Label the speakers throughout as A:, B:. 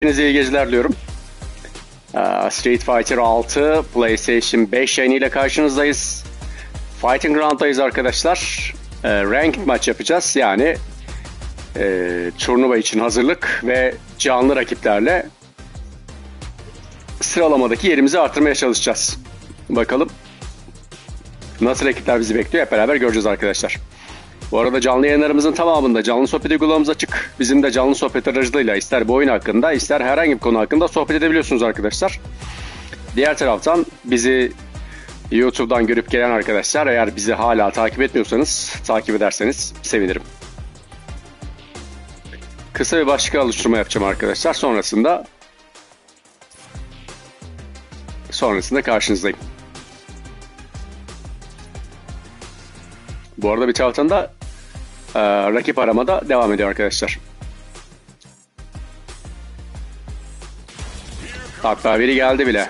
A: Hepinize iyi geceler diliyorum. Street Fighter 6 PlayStation 5 yayınıyla karşınızdayız. Fighting Ground'dayız arkadaşlar. Ranked maç yapacağız. Yani turnuva için hazırlık ve canlı rakiplerle sıralamadaki yerimizi artırmaya çalışacağız. Bakalım nasıl rakipler bizi bekliyor, hep beraber göreceğiz arkadaşlar. Bu arada canlı yayınlarımızın tamamında canlı sohbet uygulamamız açık. Bizim de canlı sohbet aracılığıyla ister bu oyun hakkında ister herhangi bir konu hakkında sohbet edebiliyorsunuz arkadaşlar. Diğer taraftan bizi YouTube'dan görüp gelen arkadaşlar, eğer bizi hala takip etmiyorsanız takip ederseniz sevinirim. Kısa bir başlık oluşturma yapacağım arkadaşlar. Sonrasında karşınızdayım. Bu arada bir taraftan da rakip aramada devam ediyor arkadaşlar. Hatta biri geldi bile.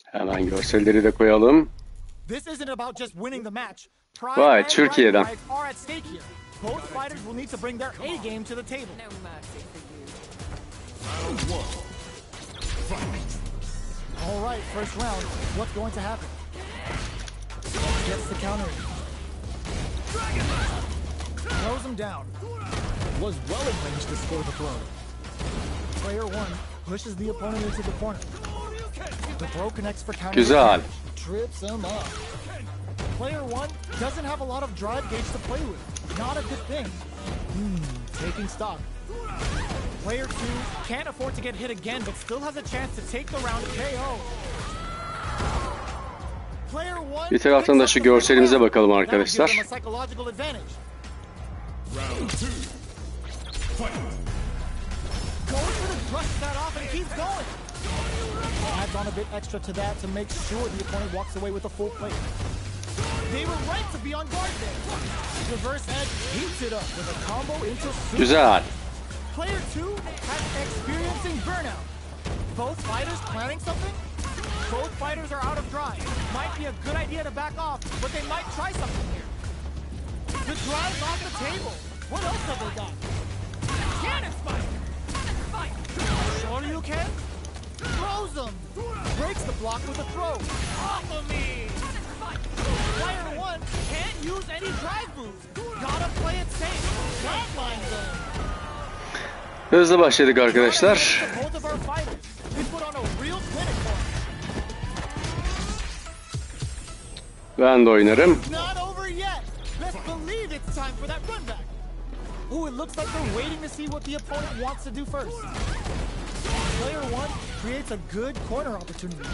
A: Hemen görselleri de koyalım. Vay, Türkiye'den. Both fighters will need to bring their A game to the table. No mercy for you. All right, first round. What's going to happen? Gets the counter. Throws him down. Was well in range to score the throw. Player one pushes the opponent into the corner. The throw connects for counter. Güzel. Trips him up. Player one doesn't have a lot of drive gauge to play with. Not a good thing. Taking stock. Player two can't afford to get hit again, but still has a chance to take the round KO. Player one. Bir taraftan da şu görselimize bakalım arkadaşlar. Round two. Fight. Goes for the brush that off and keeps going. Adds on a bit extra to that to make sure the opponent walks away with a full plate. They were right to be on guard there. Reverse edge heats it up with a combo into super. Güzel. Player 2 has experiencing burnout. Both fighters planning something? Both fighters are out of drive. Might be a good idea to back off, but they might try something here. The drive's off the table. What else have they got? Cannon spike. Sure you can? Throws him. Breaks the block with a throw. Off of me. Player one can't use any drive moves. Gotta play it safe. Flatline them. Hızlı başladık arkadaşlar. Ben de oynarım. Ooh, it looks like they're waiting to see what the opponent wants to do first. Player one creates a good corner opportunity.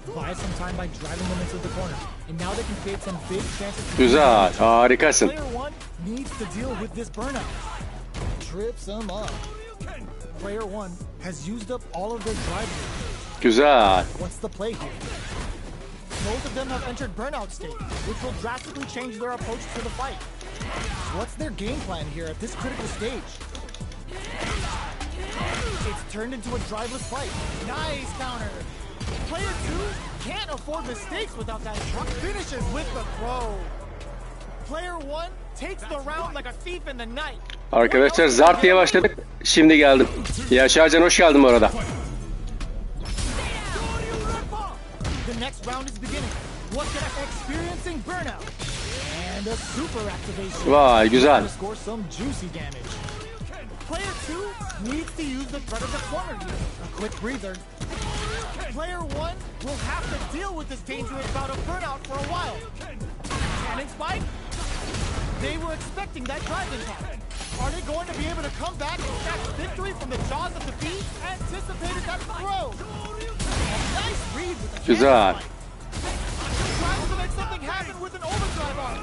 A: Buy some time by driving them into the corner. And now they can create some big chances. Güzel, harikasın. Player one needs to deal with this burnout. Trips them up. Player one has used up all of their drive. Güzel. What's the play here? Both of them have entered burnout state, which will drastically change their approach to the fight. What's their game plan here at this critical stage? It's turned into a driveless fight. Nice counter. Player two can't afford mistakes without that truck. Finishes with the throw. Player one takes the round like a thief in the night. Arkadaşlar zart diye başladık. Şimdi geldim. Yaşarcan hoş geldin bu arada. The next round is beginning. What's experiencing burnout? And a super activation. Vay güzel. Score some juicy damage. Player 2 needs to use the threat of the corner here. A quick breather. Player 1 will have to deal with this dangerous bout of burnout for a while. Cannon spike? They were expecting that drive impact. Are they going to be able to come back and snatch victory from the jaws of defeat? Anticipated that throw. A nice read with the cannon spike. Trying to make something happen with an overdrive arm.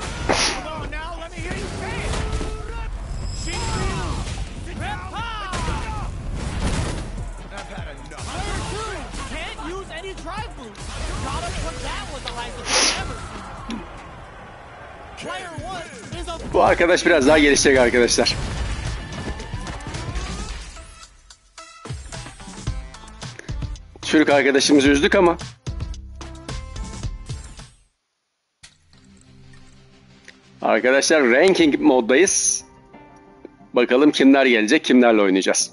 A: Come on now, let me hear you say it. Player 2 can't use any drive moves. Gotta put that with the life of ever seen. Player 1 is a... Bu arkadaş biraz daha gelişecek arkadaşlar.
B: Türk arkadaşımızı üzdük ama. Arkadaşlar ranking moddayız. Bakalım kimler gelecek, kimlerle oynayacağız.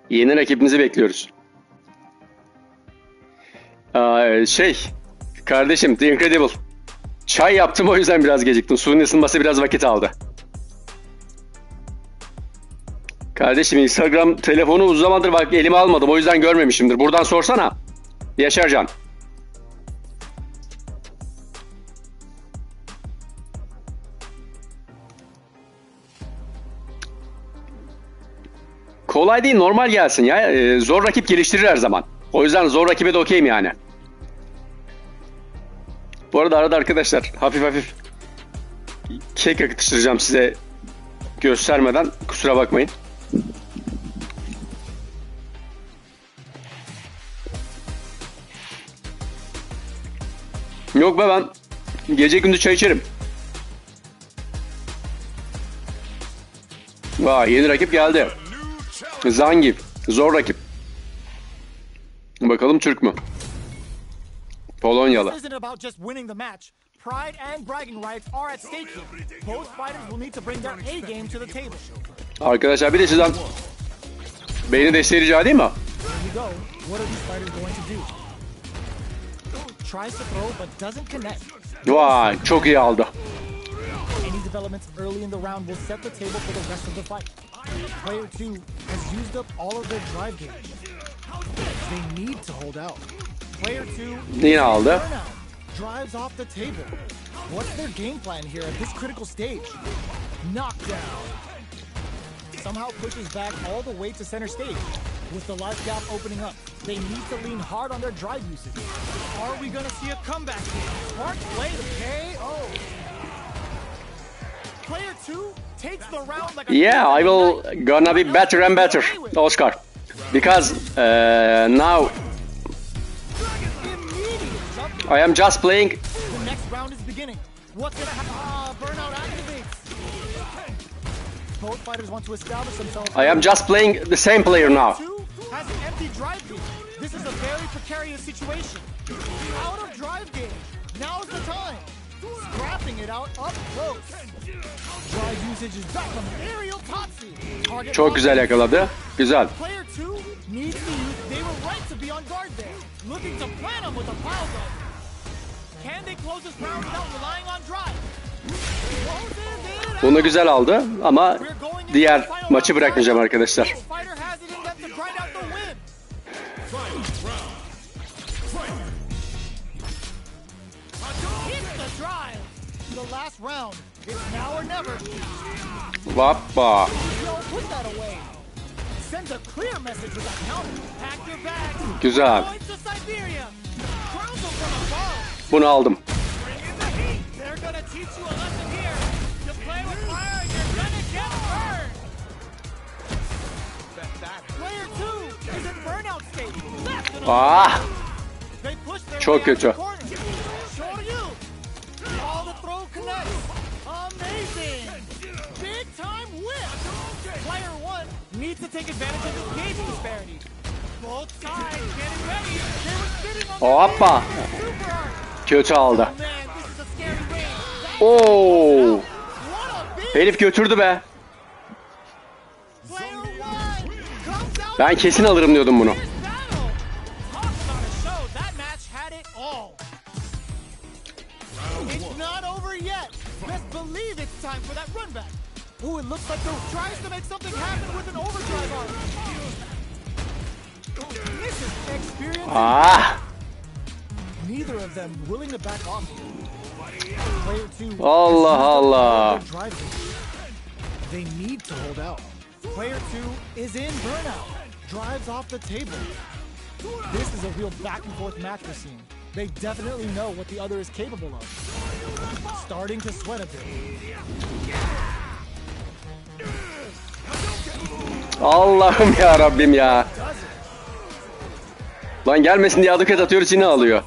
B: Yeni rakibimizi bekliyoruz. Kardeşim The Incredible. Çay yaptım, o yüzden biraz geciktim. Suyun ısınması biraz vakit aldı. Kardeşim Instagram telefonu uzun zamandır bak elime almadım, o yüzden görmemişimdir. Buradan sorsana. Yaşarcan. Kolay değil, normal gelsin ya. Zor rakip geliştirir her zaman. O yüzden zor rakibe de okeyim yani. Bu arada arada arkadaşlar hafif hafif kek akıtıştıracağım size göstermeden, kusura bakmayın. Yok be, ben gece gündüz çay içerim. Vay, yeni rakip geldi. Zangiv. Zor rakip. Bakalım Türk mü? Polonyalı. Pride and bragging rights are at stake here. Both fighters will need to bring their A game to the table. Arkadaşlar bir de sizden beni desteği rica edeyim mi? Vay, çok iyi aldı. Any developments early in the round will set the table for the rest of the fight. Player 2 has used up all of their drive gauge. They need to hold out. Player 2 yine aldı. Drives off the table. What's their game plan here at this critical stage? Knockdown. Somehow pushes back all the way to center stage. With the life gap opening up, they need to lean hard on their drive usage. Are we gonna see a comeback here? Smart play to KO. Player 2 takes the round like a... Yeah, I will gonna be better and better, Oscar. Because now I am just playing. The next round is beginning. What's gonna happen? Burnout activates. Both fighters want to establish themselves. I am just playing the same player now. Has an empty drive gauge. This is a very precarious situation. Out of drive gauge. Now's the time. Scrapping it out up close. Drive usage is back from aerial Tatsi. Çok güzel yakaladı. Güzel. Player 2 needs to use. They were right to be on guard there. Looking to plan him with a pile gun. Can they close this round without relying on drive? Bunu güzel aldı ama diğer maçı bırakmayacağım arkadaşlar. Vappa. Güzel. Bunu aldım. Ah! Çok kötü. Hoppa! Kötü aldı. Oo! Herif götürdü be. Ben kesin alırım diyordum bunu. Ah! Allah Allah. They need to hold out. Player 2 is in burnout. Drives off the table. This is a real back and forth match we're seeing. They definitely know what the other is capable of. Starting to sweat a bit. Allah'ım ya Rabbim ya. Lan gelmesin diye aduket atıyoruz, yine alıyor.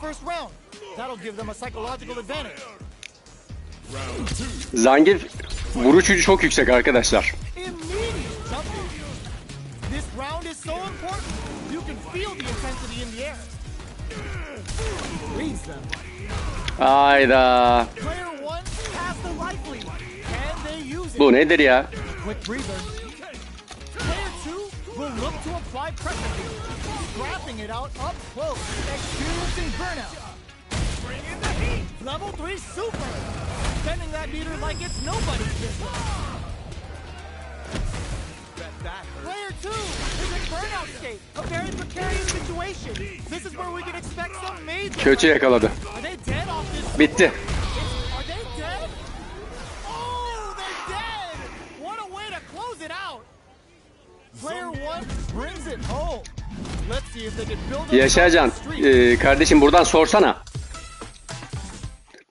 B: Zangiv vuruş gücü çok yüksek arkadaşlar.
A: This round is so important. You can feel the intensity in the air. Reads them.
B: Hayda.
A: Player 1 has the life lead. Can they use it?
B: Bu nedir ya?
A: Quick breather. Player 2 will look to apply pressure here, scrapping it out up close, experiencing burnout. Bring in the heat. Level 3 super. Spending that meter like it's nobody's business. Player 2 is in burnout state, a very precarious situation. This is where we can expect some major.
B: Kötü yakaladı.
A: Are they dead off this?
B: Bitti.
A: Are they dead? Oh, they're dead! What a way to close it out. Player 1 brings it home. Let's see if they can build up.
B: Yaşarcan, kardeşim buradan sorsana.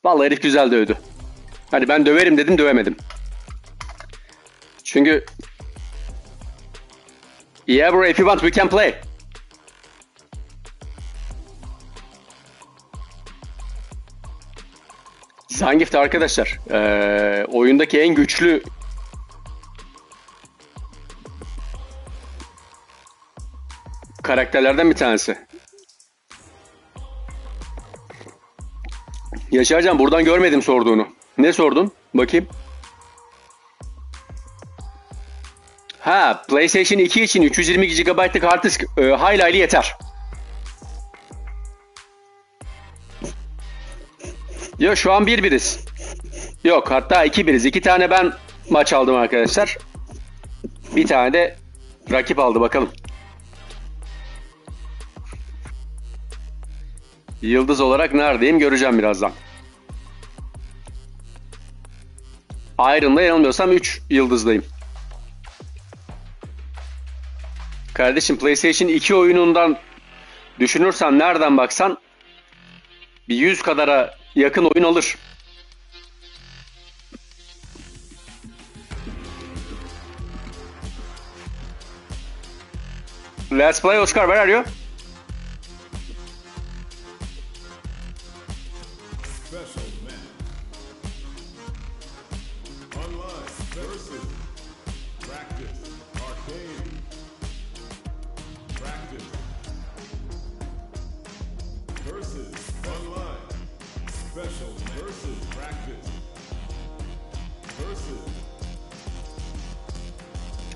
B: Vallahi herif güzel dövdü. Hani ben döverim dedim, dövemedim. Çünkü yeah bro, if you want we can play. Zangift arkadaşlar, oyundaki en güçlü karakterlerden bir tanesi. Yaşarcan, buradan görmedim sorduğunu. Ne sordun? Bakayım. Ha, PlayStation 2 için 320 GB'lık hard disk hayli yeter. Yok, şu an 1-1'iz. Yok, hatta 2-1'iz. 2 tane ben maç aldım arkadaşlar. Bir tane de rakip aldı, bakalım. Yıldız olarak neredeyim göreceğim birazdan. Iron'da yanılmıyorsam 3 yıldızdayım. Kardeşim, PlayStation 2 oyunundan düşünürsen nereden baksan bir 100 kadara yakın oyun alır. Let's play, Oscar. Where are you?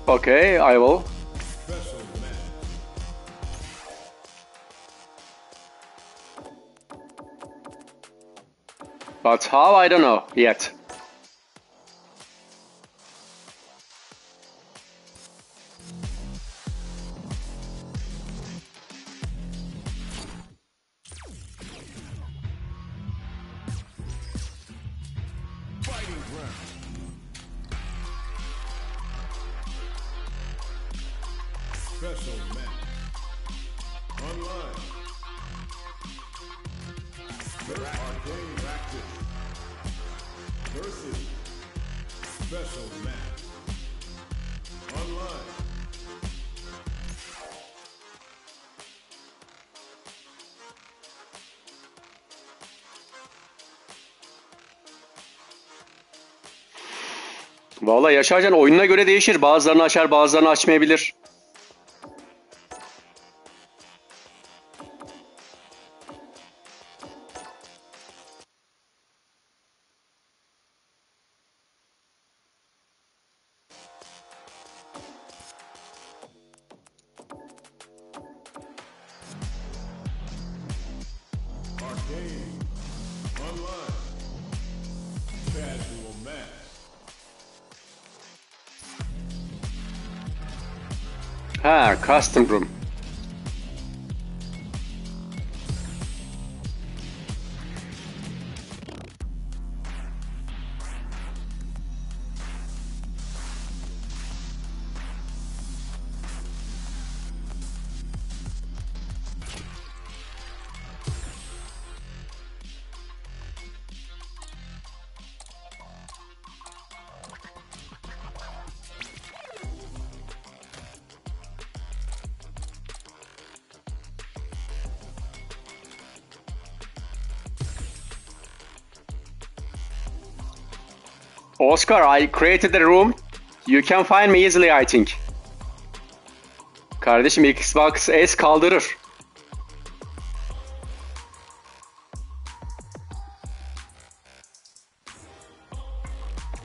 B: Okay, I will. But how, I don't know yet.
C: Special match. Online. Arcade practice. Versus. Special match. Online.
B: Vallahi Yaşarcan, oyununa göre değişir. Bazılarını açar, bazılarını açmayabilir. Ha, custom room. Oscar, I created a room. You can find me easily, I think. Kardeşim Xbox S kaldırır.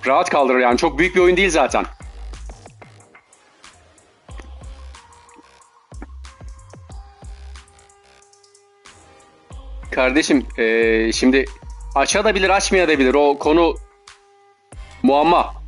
B: Rahat kaldırır yani. Çok büyük bir oyun değil zaten. Kardeşim şimdi açabilir açmayabilir. O konu muamma.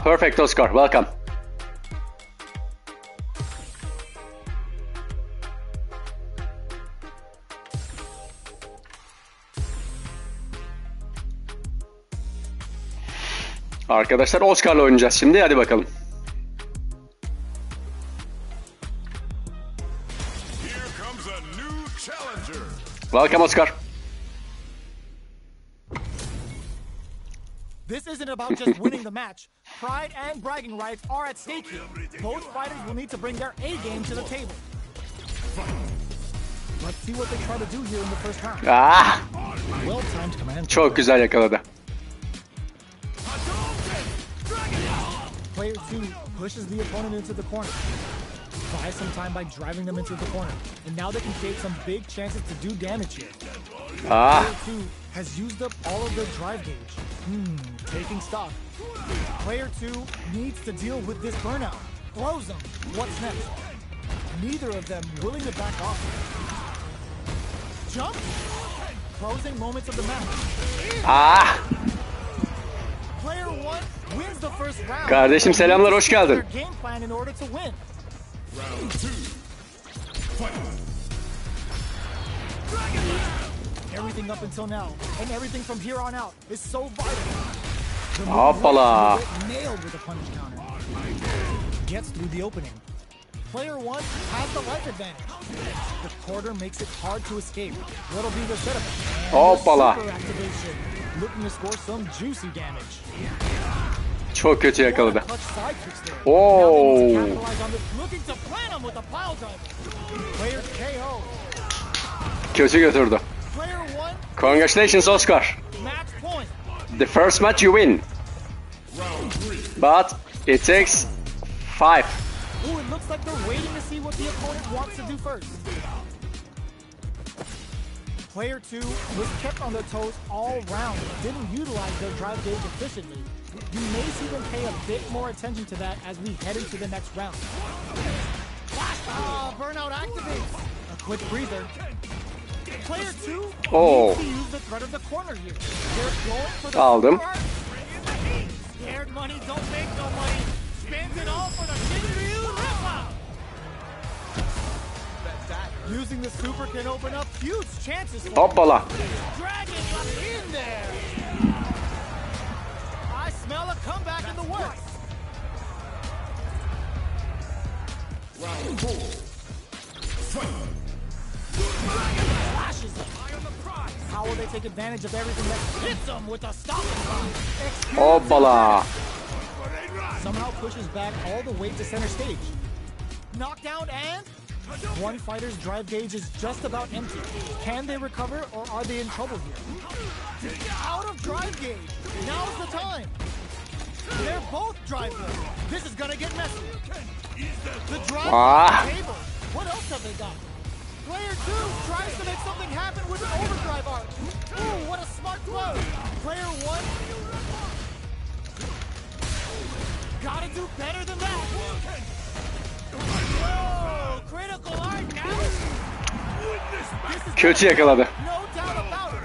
B: Perfect, Oscar. Welcome. Arkadaşlar Oscar'la oynayacağız şimdi. Hadi bakalım. Welcome, Oscar.
A: This isn't about just winning the match. Pride and bragging rights are at stake here. Both fighters will need to bring their A game to the table. Let's see what they try to do here in the first round. Well-timed command.
B: Çok güzel yakaladı.
A: Player 2 pushes the opponent into the corner. Buys some time by driving them into the corner. And now they can create some big chances to do damage here. Player 2 has used up all of their drive gauge. Taking stock. Player 2 needs to deal with this burnout. Throws them. What's next? Neither of them willing to back off. Jump. Closing moments of the match. Player 1 wins the first round.
B: Kardeşim selamlar, hoş geldin.
A: Game plan in order to win.
C: Round 2. Fight.
A: Everything up until now and everything from here on out is so vital.
B: Hoppala.
A: Nailed with a punish counter. Gets through the opening. Player 1 has the life advantage. The quarter makes it hard to escape. What'll be the setup?
B: Hoppala.
A: Super activation. Looking to score some juicy damage.
B: Çok kötü yakaladı.
A: Clutch side kicks there.
B: Oh.
A: Now they need to capitalize on this. Looking to plant him with a pile driver. Player KO.
B: Kötü götürdü.
A: Player 1.
B: Congratulations, Oscar.
A: Match point.
B: The first match you win. But it takes 5.
A: Ooh, it looks like they're waiting to see what the opponent wants to do first. Player 2 was kept on their toes all round, didn't utilize their drive gauge efficiently. You may see them pay a bit more attention to that as we head into the next round. Burnout activates. A quick breather. Player 2 needs to use the threat of the corner here. They're going for the
B: Aldım.
A: Scared money don't make no money. Spends it all for the Shinryu rip-out. Using the super can open up huge chances for
B: Hoppala.
A: Dragon got in there. I smell a comeback in the works.
C: Round 4. Fight.
A: Flashes him. How will they take advantage of everything that hits them with a stopping block?
B: Hoppala.
A: Somehow pushes back all the way to center stage. Knockdown and one fighter's drive gauge is just about empty. Can they recover or are they in trouble here? Out of drive gauge. Now's the time. They're both drive low. This is gonna get messy. The drive on the table. What else have they got? Player 2 tries to make something happen with an overdrive arc. Ooh, what a smart throw. Player 1. Gotta do better than that. Whoa, critical art now.
B: Kötü yakaladı.
A: No doubt about it.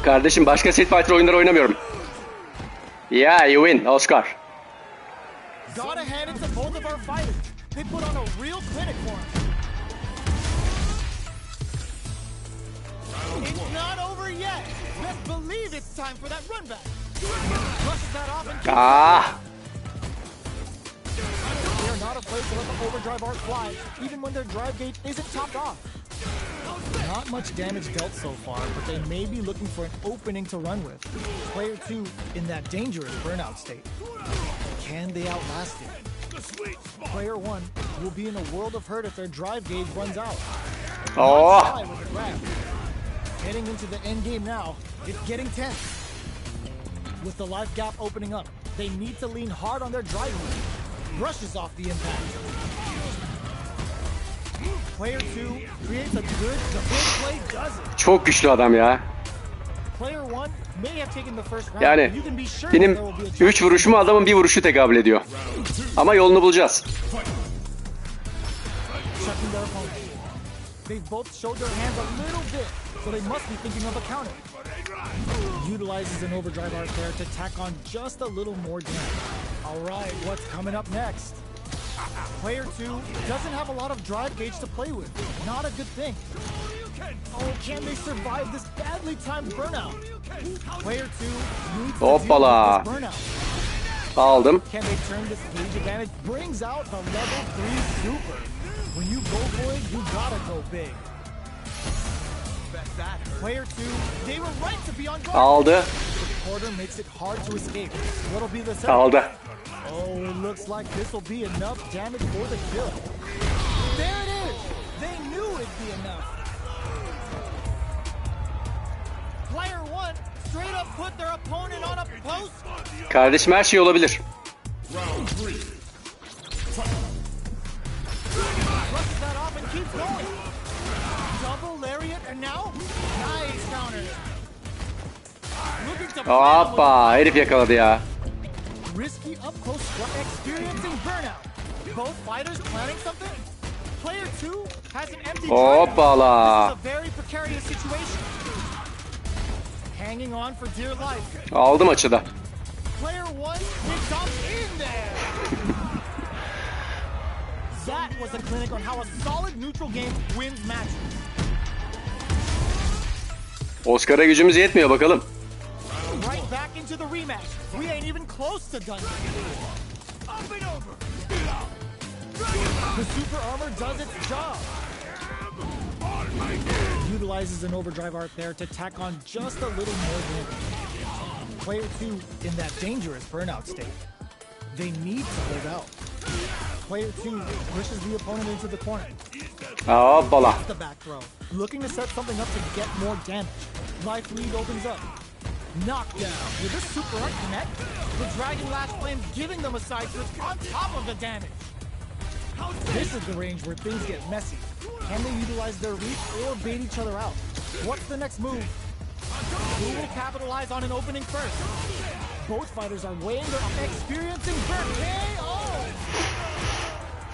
B: Kardeşim başka Street Fighter oyunları oynamıyorum. Yeah, you win, Oscar.
A: Gotta hand it to both of our fighters. They put on a real clinic for him. It's not over back. Best believe it's time for that run back. Brushes that off and they're not afraid to let the overdrive arc fly, even when their drive gauge isn't topped off. Not much damage dealt so far, but they may be looking for an opening to run with. Player 2 in that dangerous burnout state. Can they outlast it? Player 1 will be in a world of hurt if their drive gauge runs out.
B: Oh.
A: Heading into the end game now, it's getting tense. With the life gap opening up, they need to lean hard on their drive gauge. Brushes off the impact. Player 2 creates a good play, does it?
B: Çok güçlü adam ya.
A: Player 1 may have taken the first round.
B: Yani
A: You can be sure
B: benim 3 vuruşumu adamın bir vuruşu tekabül ediyor. Ama yolunu bulacağız.
A: Checking their opponent. They've both showed their hands a little bit, so they must be thinking of a counter. Utilizes an overdrive arc there to tack on just a little more damage. All right, what's coming up next? Player 2 doesn't have a lot of drive gauge to play with. Not a good thing. Oh, can they survive this badly timed burnout? Player 2 needs to deal with this burnout.
B: Aldım.
A: Can they turn this gauge advantage? Brings out the level 3 super. When you go for it, you gotta go big. Player 2, they were right to be on guard.
B: Aldı.
A: The quarter makes it hard to escape. What'll be the second?
B: Aldı.
A: Oh, it looks like this will be enough damage for the kill. There it is! They knew it'd be enough. Player 1 straight up put their opponent on a post.
B: Kardeşim her şey olabilir.
C: Round 3.
A: Brushes that off and keeps going. Double lariat and now nice counter. Looking to
B: Hoppa, herif yakaladı ya.
A: risky up close experiencing burnout. Both fighters planning something. Player 2 has an empty
B: Hoppala.
A: This is a very precarious situation. Hanging on for dear life.
B: Aldım açıda.
A: Player 1 picks up in there. That was a clinic on how a solid neutral game wins matches.
B: Oscar'a gücümüz yetmiyor bakalım.
A: Right back into the rematch. We ain't even close to done. Up and over. The super armor does its job. Utilizes an overdrive arc there to tack on just a little more damage. Player 2 in that dangerous burnout state. They need to hold out. Player 2 pushes the opponent into the corner.
B: Hoppala.
A: The back throw. Looking to set something up to get more damage. Life lead opens up. Knockdown. With this super arc connect, the Dragon Lash Flame giving them a side switch on top of the damage. This is the range where things get messy. Can they utilize their reach or bait each other out? What's the next move? Who will capitalize on an opening first? Both fighters are weighing their experiencing burn.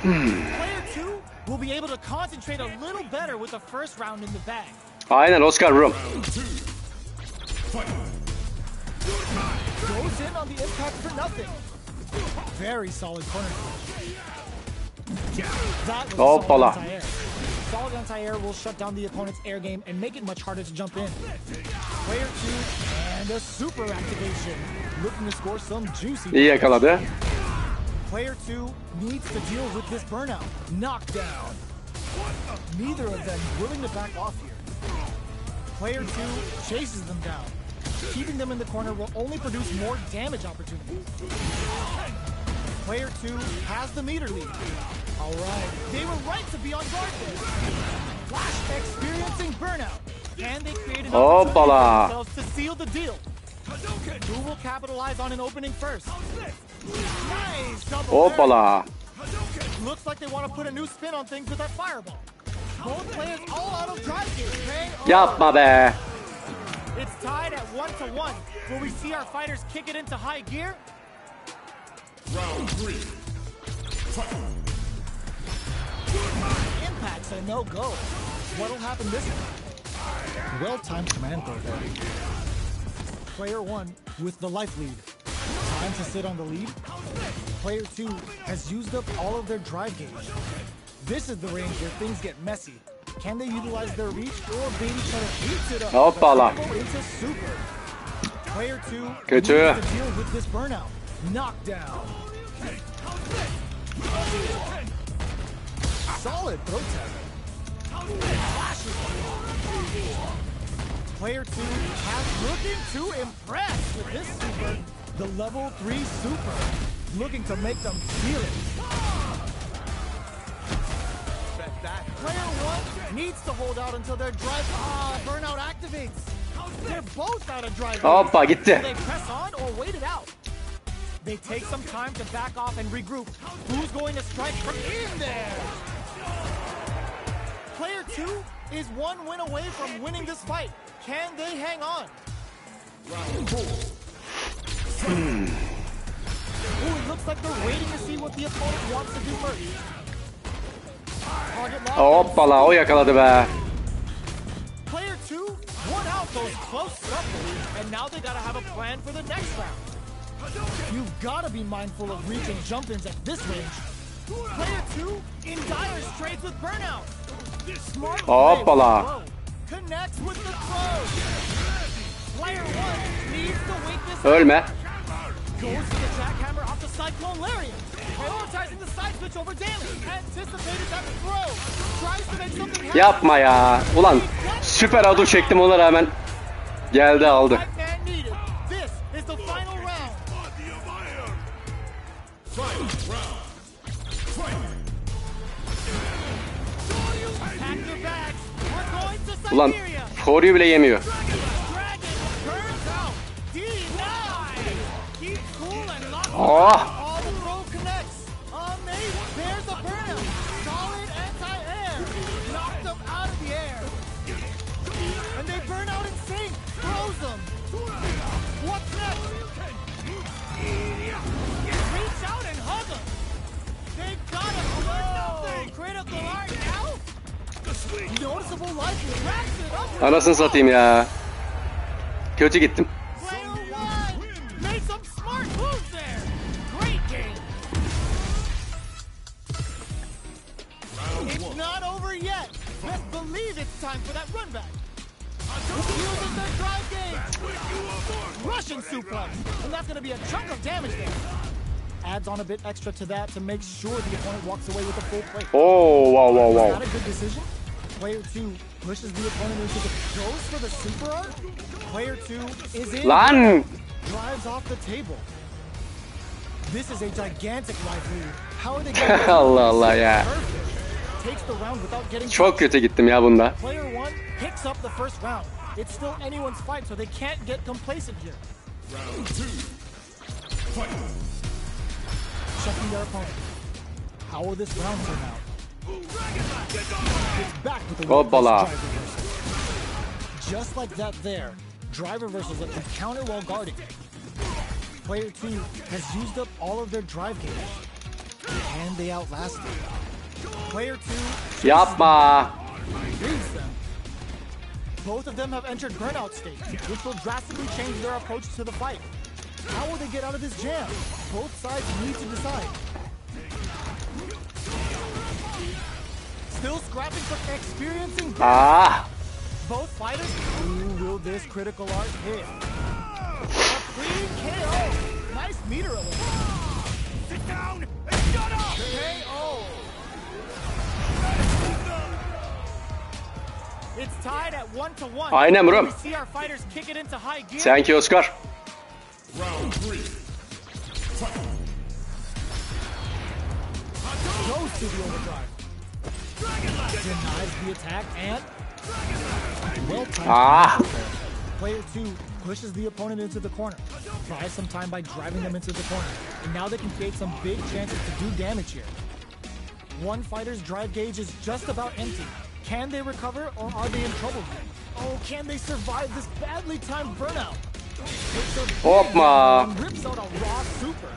A: Player 2 will be able to concentrate a little better with the first round in the bag.
B: Aynen Oscar Room.
A: Goes in on the impact for nothing. Very solid corner switch. That was
B: Hoppala.
A: solid anti-air. Solid anti-air will shut down the opponent's air game and make it much harder to jump in. Player 2 and a super activation. Looking to score some juicy.
B: İyi yakaladı.
A: Player 2 needs to deal with this burnout. Knockdown. Neither of them willing to back off here. Player 2 chases them down. Keeping them in the corner will only produce more damage opportunities. Player 2 has the meter lead. All right, they were right to be on guard there. Flash experiencing burnout. And they create an opportunity for themselves to seal the deal. Who will capitalize on an opening first? Nice double.
B: Hoppala.
A: Looks like they want to put a new spin on things with that fireball. Both players all out of drive gear.
B: Yapma be.
A: It's tied at 1-1. Will we see our fighters kick it into high gear?
C: Round 3. Fight.
A: Impact's a no-go. What'll happen this time? Well-timed command throw there. Player 1 with the life lead. Time to sit on the lead. Player 2 has used up all of their drive gauge. This is the range where things get messy. Can they utilize their reach or baby try to beat it up?
B: Hoppala.
A: Into super. Player 2
B: Kötü.
A: needs to deal with this burnout. Knockdown. Solid throw tag. Player 2 has looking to impress with this super. The level 3 super. Looking to make them feel it. Player 1 needs to hold out until their drive burnout activates. They're both out of drive.
B: Hoppa gitti.
A: They press on or wait it out. They take some time to back off and regroup. Who's going to strike from in there? Player 2 is one win away from winning this fight. Can they hang on?
C: Round 4.
A: Ooh, it looks like they're waiting to see what the opponent wants to do first. Target locked.
B: Hoppala o yakaladı be.
A: Player 2 won out those close scuffles, and now they gotta have a plan for the next round. You've gotta be mindful of reach and jump-ins at this range. Player 2 in dire straits with burnout. Smart
B: Hoppala.
A: throw. Connects with the throw. Player 1 needs to wait this
B: Ölme.
A: Goes to the jackhammer off the cyclone lariat. Prioritizing the side switch over damage. Anticipated that throw. Tries to make something happen.
B: Yapma ya. Ulan süper adu çektim ona rağmen. Geldi aldı.
A: Right man needed. This is the final round.
C: Final round. Fight.
A: Pack your bags. We're going to
B: Ulan
A: Siberia.
B: koruyu bile yemiyor.
A: Dragon burns out. Denied. Keep cool and lock.
B: Oh.
A: All the throw connects. Amazing. There's a burnout. Solid anti-air. Knocked them out of the air. And they burn out in sync. Throws them. What's next? Reach out and hug them. They got him. Oh, critical art now? Noticeable life wraps it up.
B: Anasını satayım ya. Kötü gittim.
A: Player 1 made some smart moves there. Great game. It's not over yet. Best believe it's time for that run back. Uses their drive game. Russian suplex. And that's going to be a chunk of damage there. Adds on a bit extra to that to make sure the opponent walks away with a full plate.
B: Oo wow wow
A: Is
B: wow.
A: that a good decision? Player 2 pushes the opponent into the goes for the super art. Player 2 is in.
B: Lan.
A: Drives off the table. This is a gigantic life lead. How are they going to
B: Allah Allah ya.
A: Takes the round without getting
B: Çok kötü gittim ya bunda.
A: Player 1 picks up the first round. It's still anyone's fight, so they can't get complacent here.
C: Round 2. Fight.
A: Checking their opponent. How will this round turn out? It's back with the
B: Hoppala.
A: drive reversal. Just like that there, drive reversals let you counter while guarding. Player 2 has used up all of their drive gauge. And they outlast it. Player 2
B: Yapma.
A: reads them. Both of them have entered burnout state, which will drastically change their approach to the fight. How will they get out of this jam? Both sides need to decide. Still scrapping for experiencing
B: Ah.
A: both fighters. Who will this critical art hit? A clean KO. Nice meter alert. Sit down and shut up. KO. It's tied at 1-1.
B: Aynen bro.
A: We see our fighters kick it into high gear.
B: Thank you Oscar.
C: Round 3. Fight.
A: Goes to the overdrive. Denies the attack and well timed.
B: Ah.
A: Player 2 pushes the opponent into the corner. Buys some time by driving them into the corner. And now they can create some big chances to do damage here. One fighter's drive gauge is just about empty. Can they recover or are they in trouble here? Oh, can they survive this badly timed burnout?
B: Hoppa.
A: Rips out a raw super.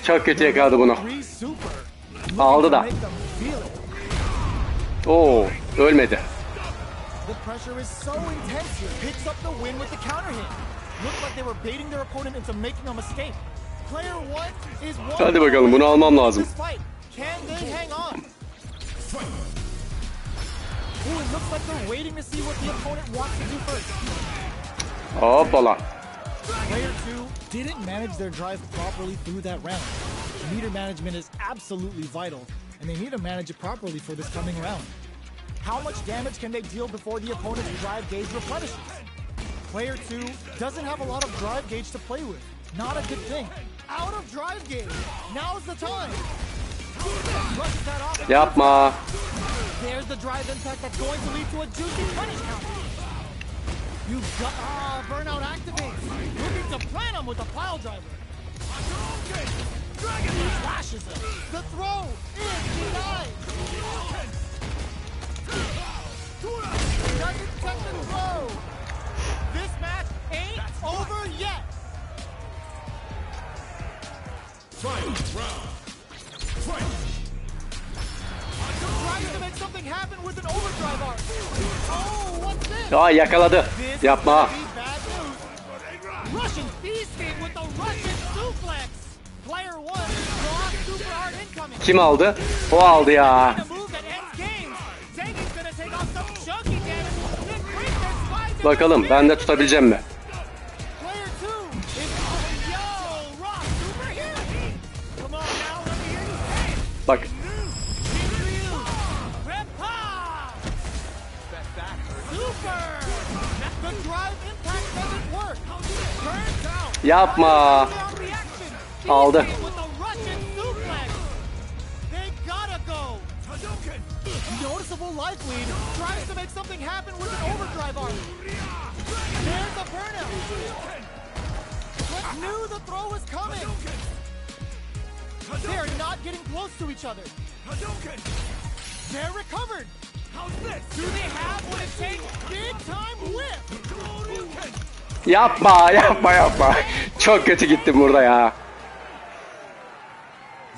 B: Çok kötü yakaladı bunu.
A: 3 super.
B: Aldı da.
A: Make them feel it.
B: Oo, ölmedi.
A: The pressure is so intense here. Picks up the win with the counter hit. Looked like they were baiting their opponent into making a mistake. Player 1 is one.
B: Hadi bakalım, bunu almam lazım.
A: This fight. Can they hang on? Ooh, it looks like they're waiting to see what the opponent wants to do first.
B: Hoppala.
A: Player 2 didn't manage their drive properly through that round. Meter management is absolutely vital, and they need to manage it properly for this coming round. How much damage can they deal before the opponent's drive gauge replenishes? Player 2 doesn't have a lot of drive gauge to play with. Not a good thing. Out of drive gauge. Now's the time. Rushes that off.
B: Yapma.
A: There's the drive impact that's going to lead to a juicy punish counter. You got burnout activates. Looking to plan him with the pile driver. Dragon flashes him. The throw is denied. Doesn't check the throw. This match ain't over yet.
C: Final round. Fight.
A: Trying to make something happen with an overdrive arc. Oh, what's this?
B: Aa, yakaladı.
A: This
B: Yapma.
A: could be bad news. Russian feasting with the Russian suplex. Player 1 draws super hard incoming.
B: Kim aldı? O aldı ya.
A: A move that ends games. Zangi's gonna take off some chunky damage. Then break their spines.
B: Bakalım ben de tutabileceğim mi?
A: Player 2 is yo rock super here. Come on now, let me hear you say it.
B: Bak.
A: The drive impact doesn't work. Turns out.
B: Yapma. Aldı.
A: With a Russian suplex. They gotta go. Noticeable life lead. Tries to make something happen with an overdrive arc. There's a burnout. But knew the throw was coming. They're not getting close to each other. They're recovered. Do they have what it takes? Big time whip.
B: Yapma, yapma, yapma. Çok kötü gittim burada ya.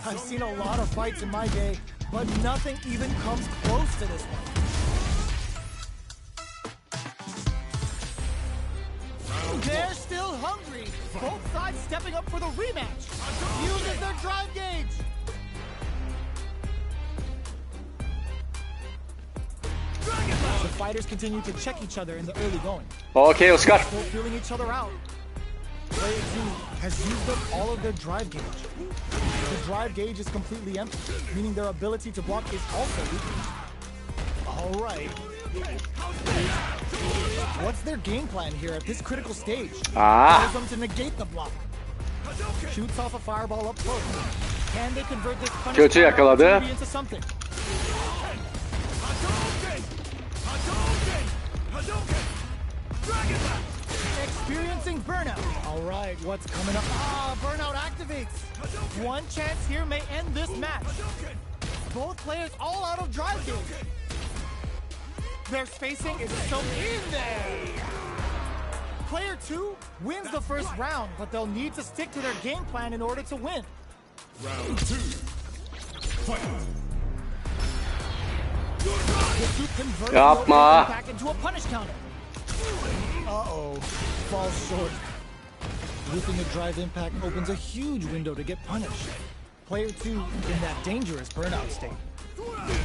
A: I've seen a lot of fights in my day, but nothing even comes close to this one. They're still hungry. Both sides stepping up for the rematch. Uses their drive gauge. The fighters continue to check each other in the early going.
B: Okay, Oscar.
A: Still feeling each other out. Player 2 has used up all of their drive gauge. The drive gauge is completely empty, meaning their ability to block is also weakened. All right. What's their game plan here at this critical stage? Allows them to negate the block. Shoots off a fireball up close. Can they convert this
B: Kötü yakaladı.
A: into something? Experiencing burnout. All right, what's coming up? Burnout activates. One chance here may end this match. Both players all out of drive gauge. Their spacing is so in there. Player 2 wins the first round, but they'll need to stick to their game plan in order to win.
C: Round 2. Fight.
A: The two converted
B: Yapma.
A: back into a punish counter. Uh-oh, falls short. Whipping a drive impact opens a huge window to get punished. Player 2 in that dangerous burnout state.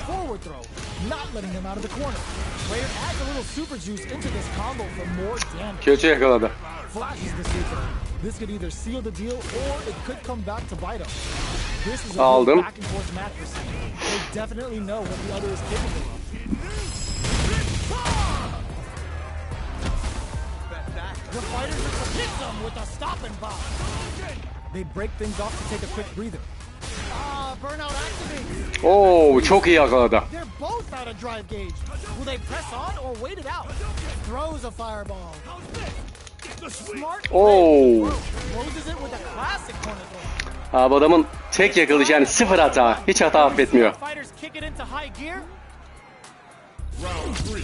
A: Forward throw, not letting him out of the corner. Player adds a little super juice into this combo for more damage.
B: Kötü yakaladı.
A: Flashes the super. This could either seal the deal or it could come back to bite him. This is a
B: Aldım.
A: back and forth match for some. They definitely know what the other is capable of. The fighters hit them with a stop and bomb. They break things off to take a quick breather. Burnout activates.
B: Oo, çok iyi yakaladı.
A: They're both out of drive gauge. Will they press on or wait it out? Throws a fireball. Smart
B: Oo.
A: closes it with a classic corner throw.
B: Abi adamın tek yakalayacağını sıfır hata. Hiç hata affetmiyor.
A: Fighters kick it into high gear.
C: Round 3.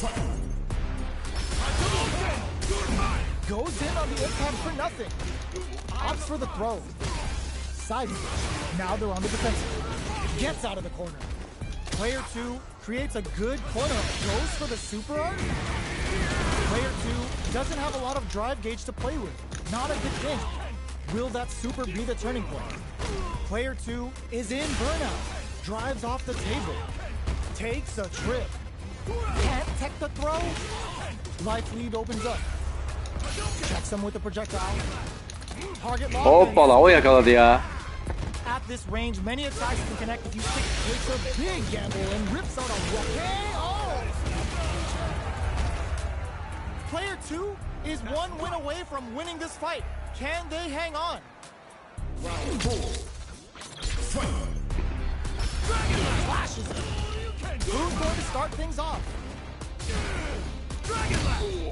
C: Fight.
A: Goes in on the impact for nothing. Opts for the throw. Side switch. Now they're on the defensive. Gets out of the corner. Player 2 creates a good corner. Goes for the super arc. Player 2 doesn't have a lot of drive gauge to play with. Not a good thing. Will that super be the turning point? Player 2 is in burnout. Drives off the table. Takes a trip. Can't tech the throw. Life lead opens up. Checks him with the projectile. Target lock.
B: Hoppala, o yakaladı ya.
A: At this range, many attacks can connect if you stick. Takes a big gamble and rips out a KO. Player 2 is one win away from winning this fight. Can they hang on?
C: Round 4. Fight.
A: Flashes him. Who's going to start things off?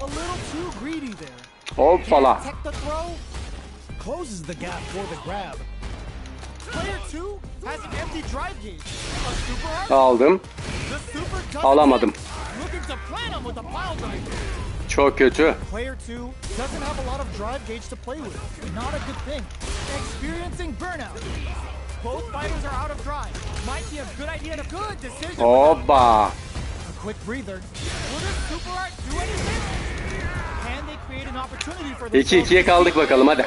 A: A little too greedy there.
B: Hoppala.
A: Tech the throw. Closes the gap for the grab. Player 2 has an empty drive gauge. A super art.
B: Aldım.
A: The super doesn't
B: Alamadım.
A: hit. Looking to plant him with a pile drive.
B: Çok kötü.
A: Player 2 doesn't have a lot of drive gauge to play with. Not a good thing. Experiencing burnout. Both fighters are out of drive. Might be a good idea to good decision.
B: Hoppa.
A: A quick breather. Will this super art do anything? Can they create an opportunity for
B: 2-2'ye kaldık bakalım hadi.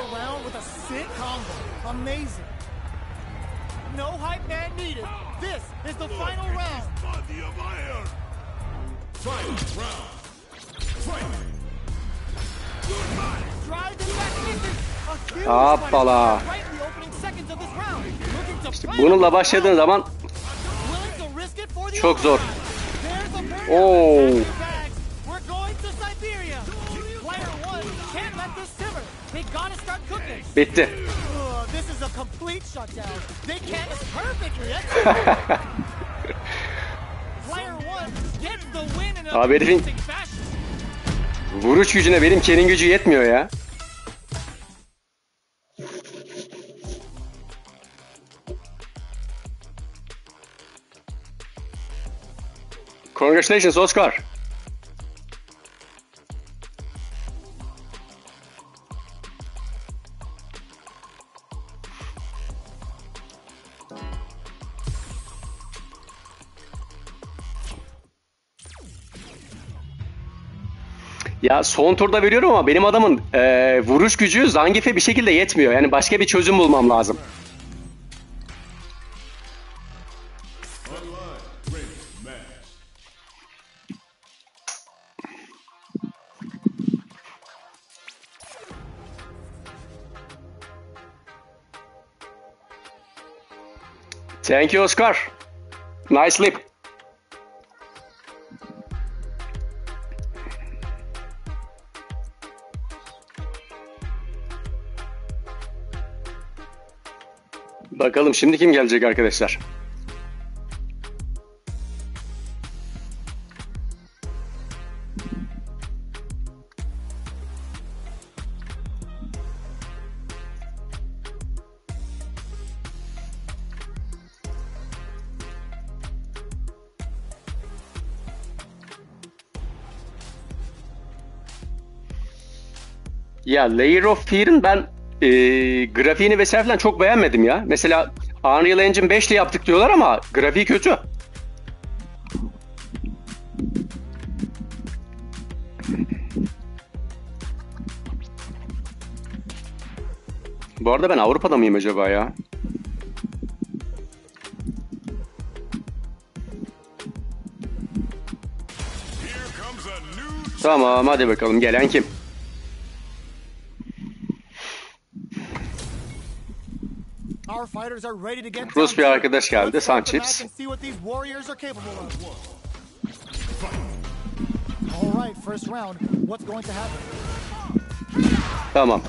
A: with a sick combo. Amazing. No hype man needed. This is the final round.
C: Body of iron. Fight round. Fight.
A: Drive in back misses. A huge
B: Hoppala.
A: fight right in the opening seconds of this round. Looking to
B: İşte
A: plan
B: bununla başladığın zaman
A: willing to risk it for the
B: çok zor.
A: overtime. There's a burnout.
B: Oo.
A: Pack your bags. We're going to Siberia. Player 1 can't let this simmer. They gotta start cooking.
B: Bitti.
A: This is a complete shutdown. They can't perfectly. Player 1 gets the win in a
B: Abi herifin
A: convincing fashion.
B: vuruş gücüne benim Ken'in gücü yetmiyor ya. Congratulations Oscar. Ya son turda veriyorum ama benim adamın vuruş gücü Zangief'e bir şekilde yetmiyor. Yani başka bir çözüm bulmam lazım.
C: Online. Ready. Match.
B: Thank you Oscar. Nice sleep. Bakalım şimdi kim gelecek arkadaşlar? Ya Layer of Fear'ın ben grafiğini vesaire falan çok beğenmedim ya. Mesela Unreal Engine 5 ile yaptık diyorlar ama grafiği kötü. Bu arada ben Avrupa'da mıyım acaba ya? Tamam hadi bakalım gelen kim? Rus bir arkadaş geldi, Sanchez. Tamam.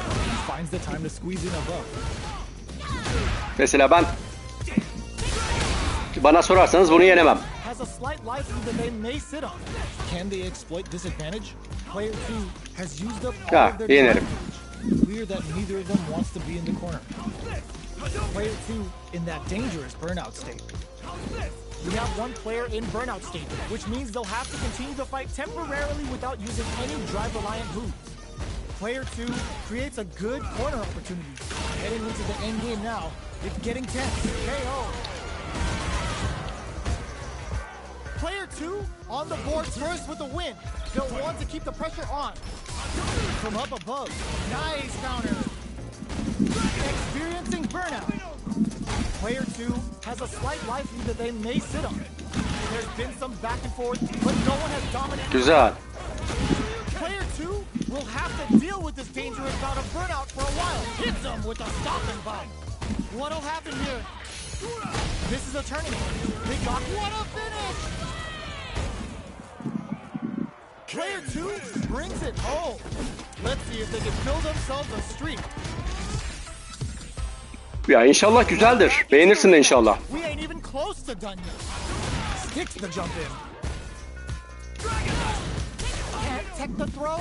B: Mesela bana sorarsanız bunu yenemem. Ha, yenerim.
A: Player 2 in that dangerous burnout state. We have one player in burnout state, which means they'll have to continue the fight temporarily without using any drive-reliant moves. Player 2 creates a good corner opportunity. Heading into the end game now, it's getting tense. KO. Player 2 on the board first with a win. They'll want to keep the pressure on. From up above, nice counter. Experiencing burnout. Player 2 has a slight life lead that they may sit on. There's been some back and forth, but no one has dominated.
B: Güzel.
A: Player 2 will have to deal with this dangerous bout of burnout for a while. Hits them with a stopping bomb. What'll happen here? This is a tournament. They got what a finish! Player 2 brings it home. Let's see if they can build themselves a streak.
B: Ya inşallah güzeldir. Beğenirsin de inşallah.
A: We ain't even close to done yet. Sticks the jump in. Can't tech the throw.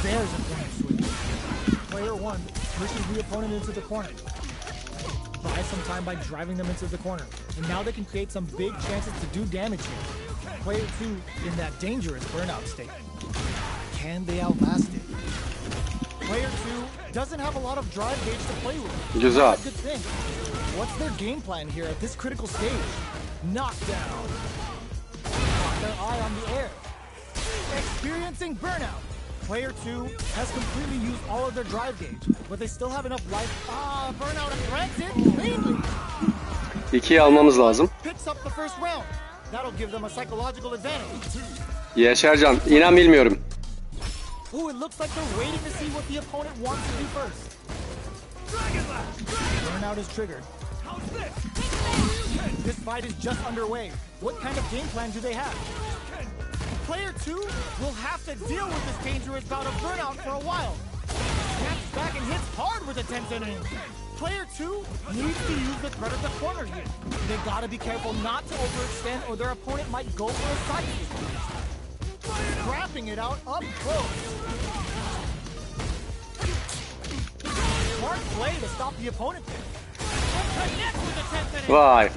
A: There's a point switch. Player 1 pushes the opponent into the corner. Buy some time by driving them into the corner. And now they can create some big chances to do damage here. Player 2 in that dangerous burnout state. Can they outlast it? Player 2 doesn't have a lot of drive gauge to play with.
B: Güzel.
A: That's a good thing. What's their game plan here at this critical stage? Knockdown. Got their eye on the air. Experiencing burnout. Player 2 has completely used all of their drive gauge, but they still have enough life. Burnout threads it cleanly.
B: 2'yi almamız lazım.
A: Picks up the first round. That'll give them a psychological advantage.
B: Yaşarcan, inan bilmiyorum.
A: Ooh, it looks like they're waiting to see what the opponent wants to do first. Burnout is triggered. This fight is just underway. What kind of game plan do they have? Player 2 will have to deal with this dangerous bout of burnout for a while. Snaps back and hits hard with a 10-10 in. Player 2 needs to use the threat of the corner here. They gotta be careful not to overextend or their opponent might go for a side kick. Scrapping it out up close. Smart play to stop the opponent there. Connect with the 10-10 in.
B: Vay.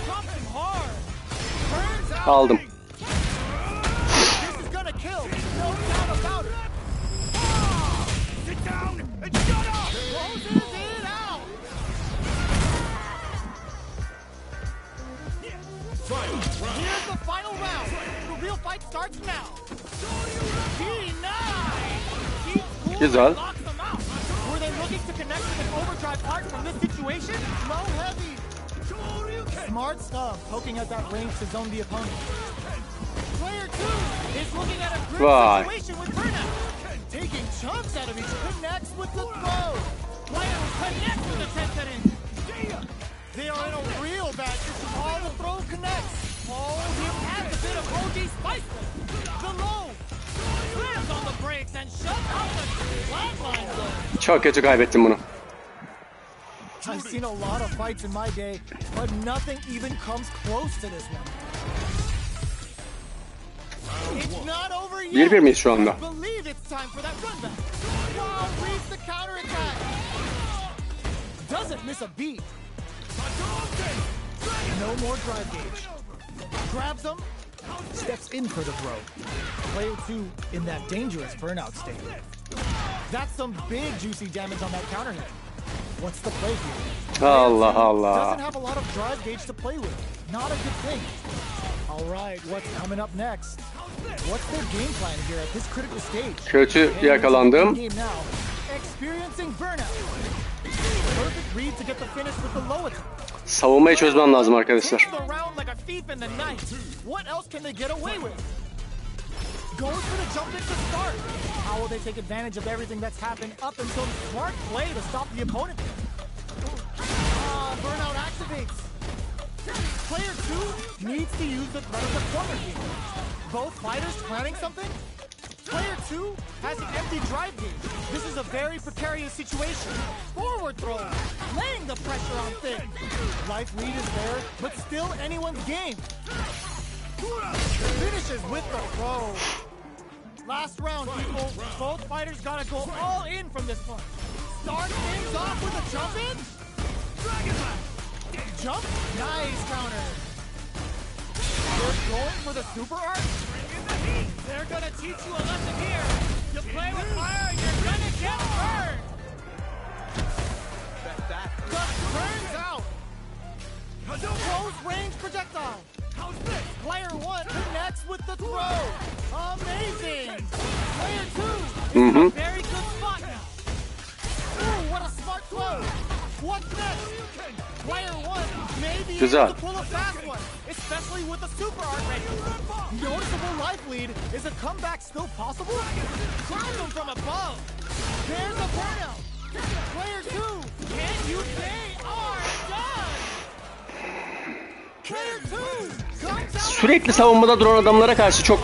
A: Dropping hard. Turns out.
B: Aldım.
A: This is gonna kill. No doubt about it. Sit down and shut up. Closes it out. Here's the final round. The real fight starts now. D9. Keeps cool
B: Güzel.
A: and locks them out. Were they looking to connect with an overdrive part from this situation? Low heavy. Smart stuff, poking at that range to zone the opponent. Player 2 is looking at a grid situation with burnout. Taking chunks out of each connects with the throw. Player connects with the 10-10 in. They are in a real bad situation. All the throw connects. Oh, he adds a bit of OG spice. The low. Slams on the brakes and shuts out the flatline zone.
B: Çok kötü kaybettim bunu.
A: I've seen a lot of fights in my day, but nothing even comes close to this one. It's not over yet.
B: 1-1 miyiz şu anda?
A: I believe it's time for that run back. Wow, reads the counterattack. Doesn't miss a beat. No more drive gauge. Grabs him. Steps in for the throw. Player 2 in that dangerous burnout state. That's some big juicy damage on that counter hit. What's the play here?
B: Allah
A: Doesn't
B: Allah.
A: have a lot of drive gauge to play with. Not a good thing. All right, what's coming up next? What's their game plan here at this critical stage?
B: Kötü yakalandım.
A: Game now. Experiencing burnout. Perfect read to get the finish with the low attack.
B: Savunmayı çözmem lazım arkadaşlar.
A: Takes the round like a thief in the night. What else can they get away with? Goes for the jump in to start. How will they take advantage of everything that's happened up until smart play to stop the opponent? Burnout activates. Player 2 needs to use the threat of the corner here. Both fighters planning something? Player 2 has an empty drive gauge. This is a very precarious situation. Forward throw, laying the pressure on things. Life lead is there, but still anyone's game. Finishes with the throw. Last round, people. Both fighters gotta go all in from this point. Start things off with a jump in. Jump, nice counter. They're going for the super art. They're gonna teach you a lesson here. You play with fire, you're gonna get burned. Just turns out. Close range projectile. Player 1 connects with the throw. Amazing. Player 2 is in a very good spot now. Ooh, what a smart throw. What's next? Player 1 may be able to pull a fast one, especially especially with the super already. Noticeable life lead. Is a comeback still possible? Crown them from above. There's a burnout. Player 2, can you? They are done. Player 2 comes out.
B: Sürekli savunmada duran adamlara karşı çok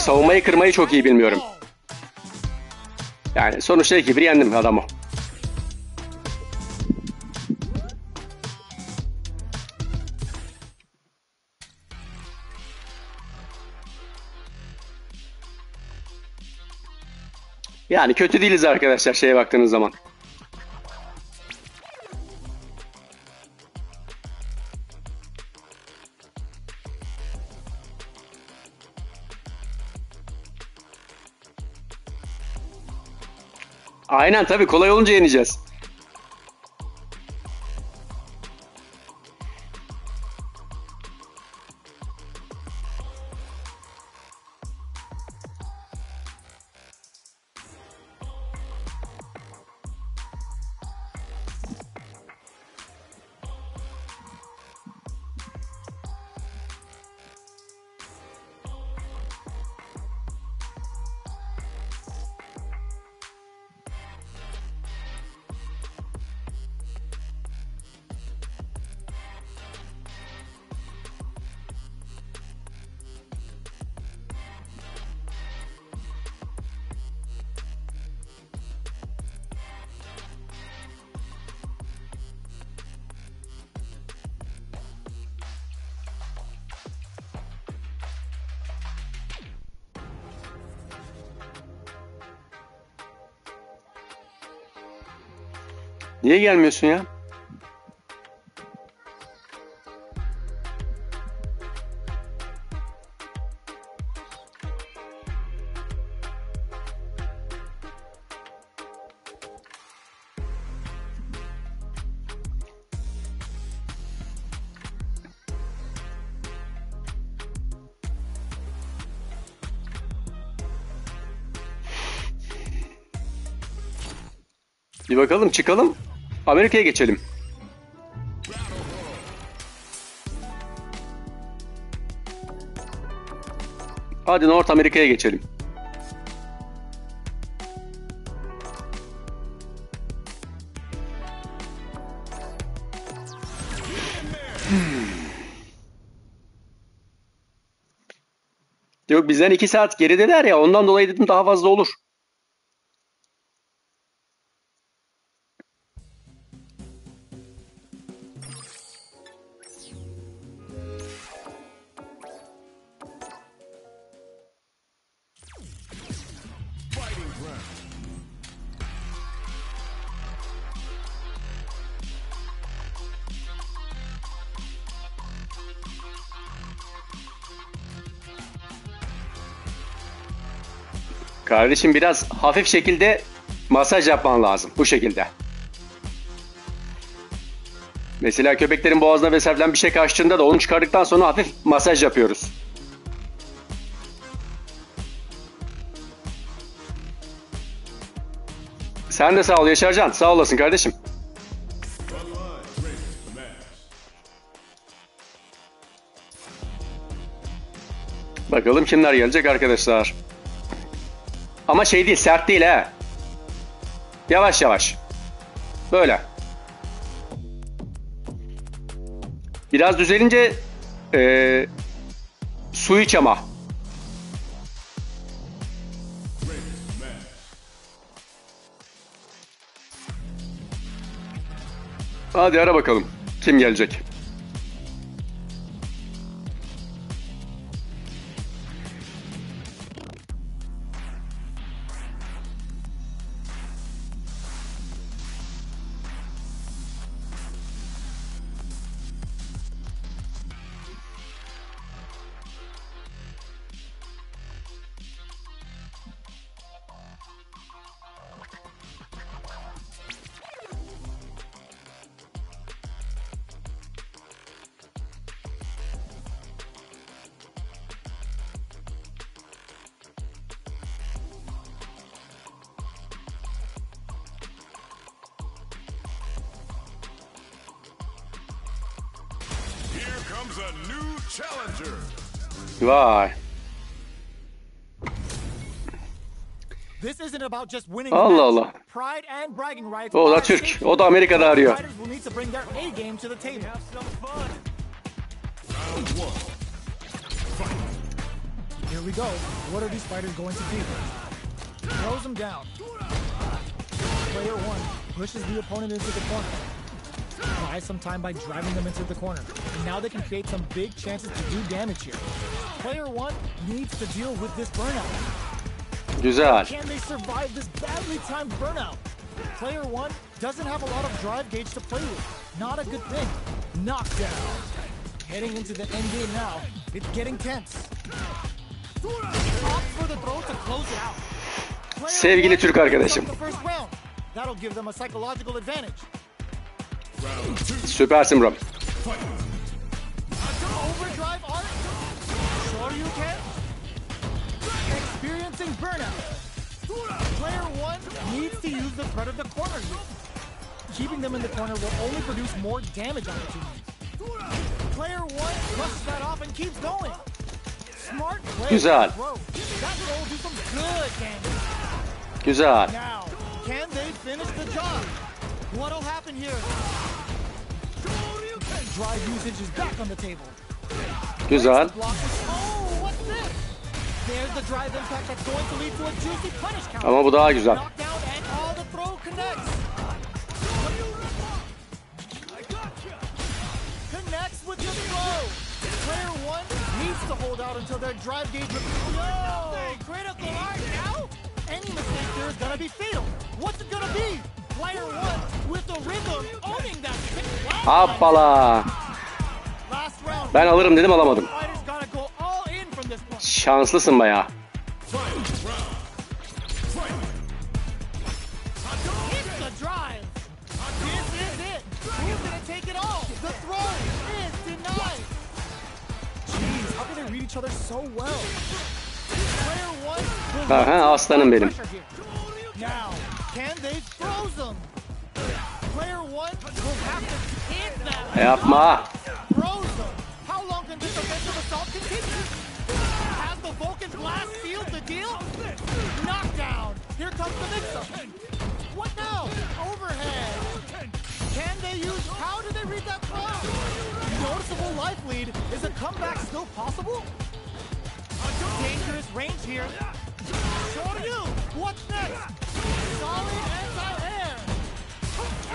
B: savunmayı kırmayı çok iyi bilmiyorum. Yani sonuçta 2-1 yendim adamı. Yani kötü değiliz arkadaşlar şeye baktığınız zaman. Aynen tabii kolay olunca yeneceğiz. Niye gelmiyorsun ya? Bir bakalım çıkalım. Amerika'ya geçelim. Hadi North Amerika'ya geçelim. Yok bizden 2 saat gerideler ya ondan dolayı dedim daha fazla olur. Kardeşim biraz hafif şekilde masaj yapman lazım. Bu şekilde. Mesela köpeklerin boğazına vesaire bir şey kaçtığında da onu çıkardıktan sonra hafif masaj yapıyoruz. Sen de sağ ol Yaşarcan. Sağ olasın kardeşim. Bakalım kimler gelecek arkadaşlar. Ama şey değil, sert değil ha. Yavaş yavaş. Böyle. Biraz düzelince su iç ama. Hadi ara bakalım. Kim gelecek?
C: comes a new challenger.
A: Vay. This isn't about just winning.
B: Allah Allah.
A: Pride and bragging rights.
B: O da Türk. O da Amerika'da arıyor.
A: Fighters will need to bring their A game to the table.
C: Round one. Fight.
A: Here we go. What are these fighters going to do? Throws them down. Player one pushes the opponent into the corner. Buys some time by driving them into the corner. And now they can create some big chances to do damage here. Player one needs to deal with this burnout.
B: Güzel.
A: Can they survive this badly timed burnout? Player one doesn't have a lot of drive gauge to play with. Not a good thing. Knockdown. Heading into the end game now. It's getting tense. Opt for the throw to close it out.
B: Sevgili Türk arkadaşım.
A: That'll give them a psychological advantage.
B: Süpersin bro.
A: Overdrive art. Sure you can. Experiencing burnout. Player one needs to use the threat of the corner here. Keeping them in the corner will only produce more damage opportunities. Player one brushes that off and keeps going. Smart play.
B: Güzel.
A: That throw will do some good damage.
B: Güzel.
A: Now, can they finish the job? What'll happen here? Drive usage is back on the table.
B: Güzel.
A: Oh, what's this? There's the drive impact that's going to lead to a juicy punish counter.
B: Ama bu daha güzel.
A: Knockdown and all the throw connects. Connects with the throw. Player one needs to hold out until their drive gauge reveals. Yo, critical art now? Any mistake there is gonna be fatal. What's it gonna be? Player one with the rhythm owning that.
B: Hoppala.
A: Last round.
B: Ben alırım dedim, alamadım.
A: Fighters gotta go all in from this point.
B: Şanslısın bayağı.
A: Hit the drive. This is it. Who's gonna take it all? The throw is denied. Jeez, how can they read each other so well? Player one will
B: Aha, aslanım benim.
A: now, can they froze them? Player one will have to hit that.
B: Yapma.
A: Froze them. How long can this offensive assault continue? Has the Vulcan blast sealed the deal? Knockdown. Here comes the mix-up. What now? Overhead. Can they use? How do they read that throw? Noticeable life lead. Is a comeback still possible? Dangerous range here. Show you. What's next? Solid anti-air.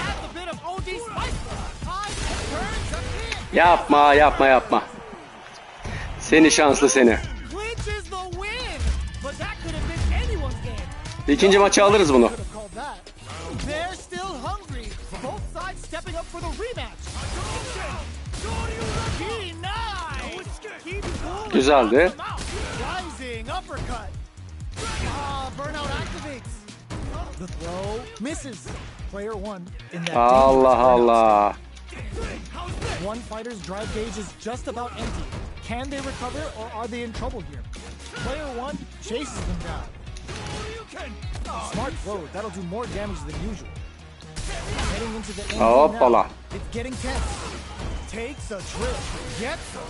A: Add a bit of OD spice. High turns up in.
B: Yapma, yapma, yapma. Seni şanslı seni.
A: Clinch is the win. But that could have been anyone's game.
B: İkinci maçı alırız bunu.
A: Could have called that. They're still hungry. Both sides stepping up for the rematch.
B: Güzeldi.
A: Rising uppercut. Burnout activates. The throw misses. Player one in that.
B: Allah Allah.
A: One fighter's drive gauge is just about empty. Can they recover or are they in trouble here? Player one chases them down. Smart throw. That'll do more damage than usual. Heading into the end
B: Hoppala.
A: now. It's getting tense. Takes a trip. Gets them.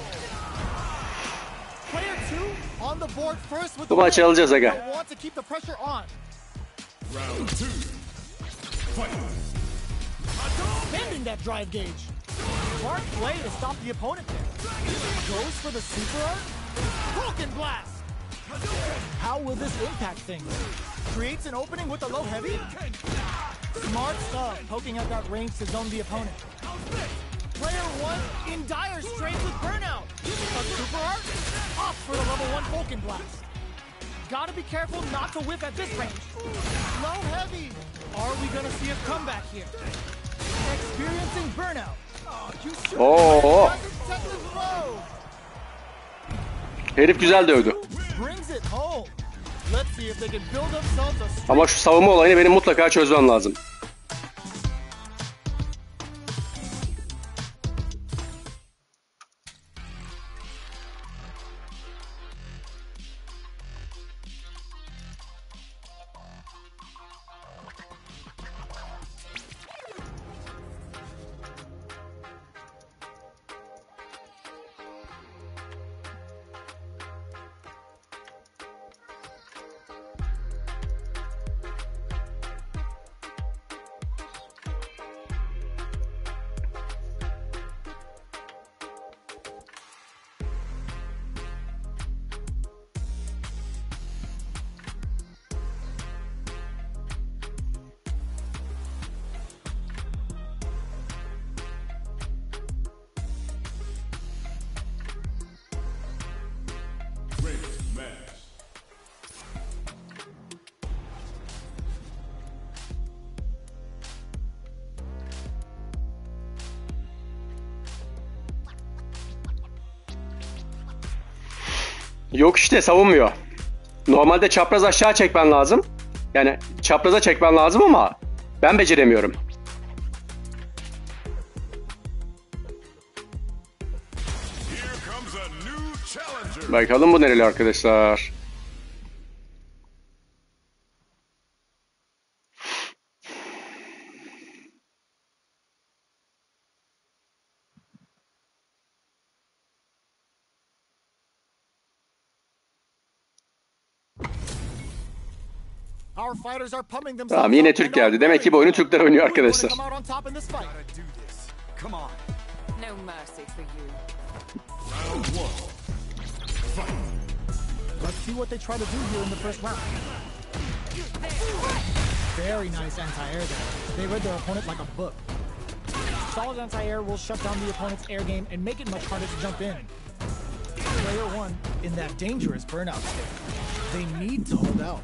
A: Player two on the board first with the
B: Bu maçı alacağız aga.
A: want to keep the pressure on.
C: Round two. Fight.
A: Bending that drive gauge. Smart play to stop the opponent there. Goes for the super art. Vulcan blast. How will this impact things? Creates an opening with a low heavy. Smart stuff, poking out that range to zone the opponent. Player one in dire straits with burnout. A super art, off for the level one Vulcan blast. Gotta be careful not to whiff at this range. Low heavy. Are we gonna see a comeback here? Experiencing burnout.
B: Oo. Herif güzel dövdü.
A: Brings it home. Let's see if they can build themselves a streak.
B: Ama şu savunma olayını benim mutlaka çözmem lazım. Yok işte, savunmuyor. Normalde çapraz aşağı çekmen lazım. Yani çapraza çekmen lazım ama ben beceremiyorum. Bakalım bu nereli arkadaşlar. Tamam, yine Türk geldi. Demek ki bu oyunu Türkler oynuyor arkadaşlar.
A: Let's see what they try to do here in the first round. Very nice anti-air there. They read their opponent like a book. Solid anti-air will shut down the opponent's air game and make it much harder to jump in. Player one in that dangerous burnout state. They need to hold out.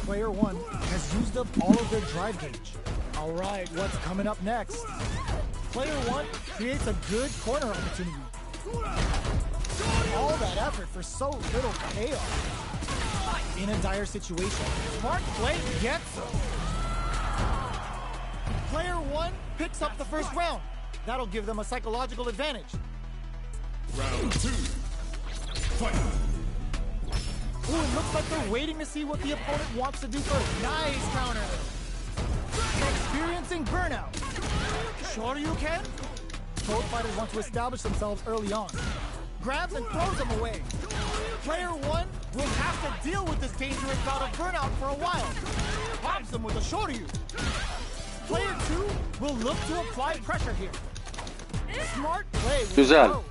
A: Player one has used up all of their drive gauge. All right, what's coming up next? Player one creates a good corner opportunity. All that effort for so little payoff. In a dire situation, smart play gets them. Player one picks up the first round. That'll give them a psychological advantage.
C: Round two. Fight.
A: Ooh, it looks like they're waiting to see what the opponent wants to do first. Nice counter. Experiencing burnout. Shoryuken? Both fighters want to establish themselves early on. Grabs and throws them away. Player one will have to deal with this dangerous bout of burnout for a while. Pops them with a shoryu. Player two will look to apply pressure here. Smart play.
B: Güzel.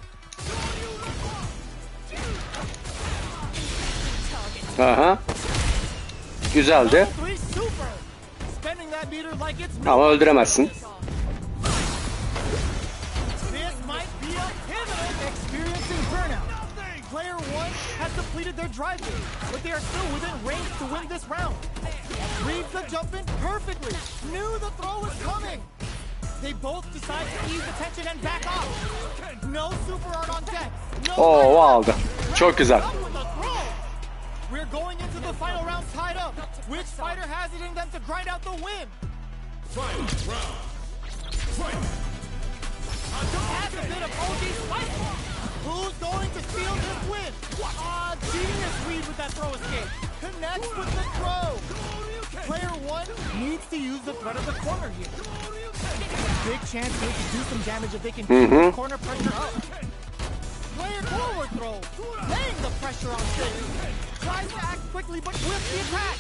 B: Aha. Güzeldi. Ama öldüremezsin.
A: Player one has depleted their drive gauge, but they are still within range to win this round. Reads the jump in perfectly. Knew the throw was coming. They both decide to ease the tension and back off. No super art on deck.
B: Oo, aldı. Çok güzel.
A: We're going into the final round tied up. Which fighter has it in them to grind out the win?
C: Final round. Fight.
A: Has a bit of OG spice. Who's going to steal this win? Genius read with that throw escape. Connects with the throw. Player one needs to use the threat of the corner here. Big chance they can do some damage if they can keep the corner pressure up. Player forward throw. Laying the pressure on stage. Tries to act quickly but whips the attack.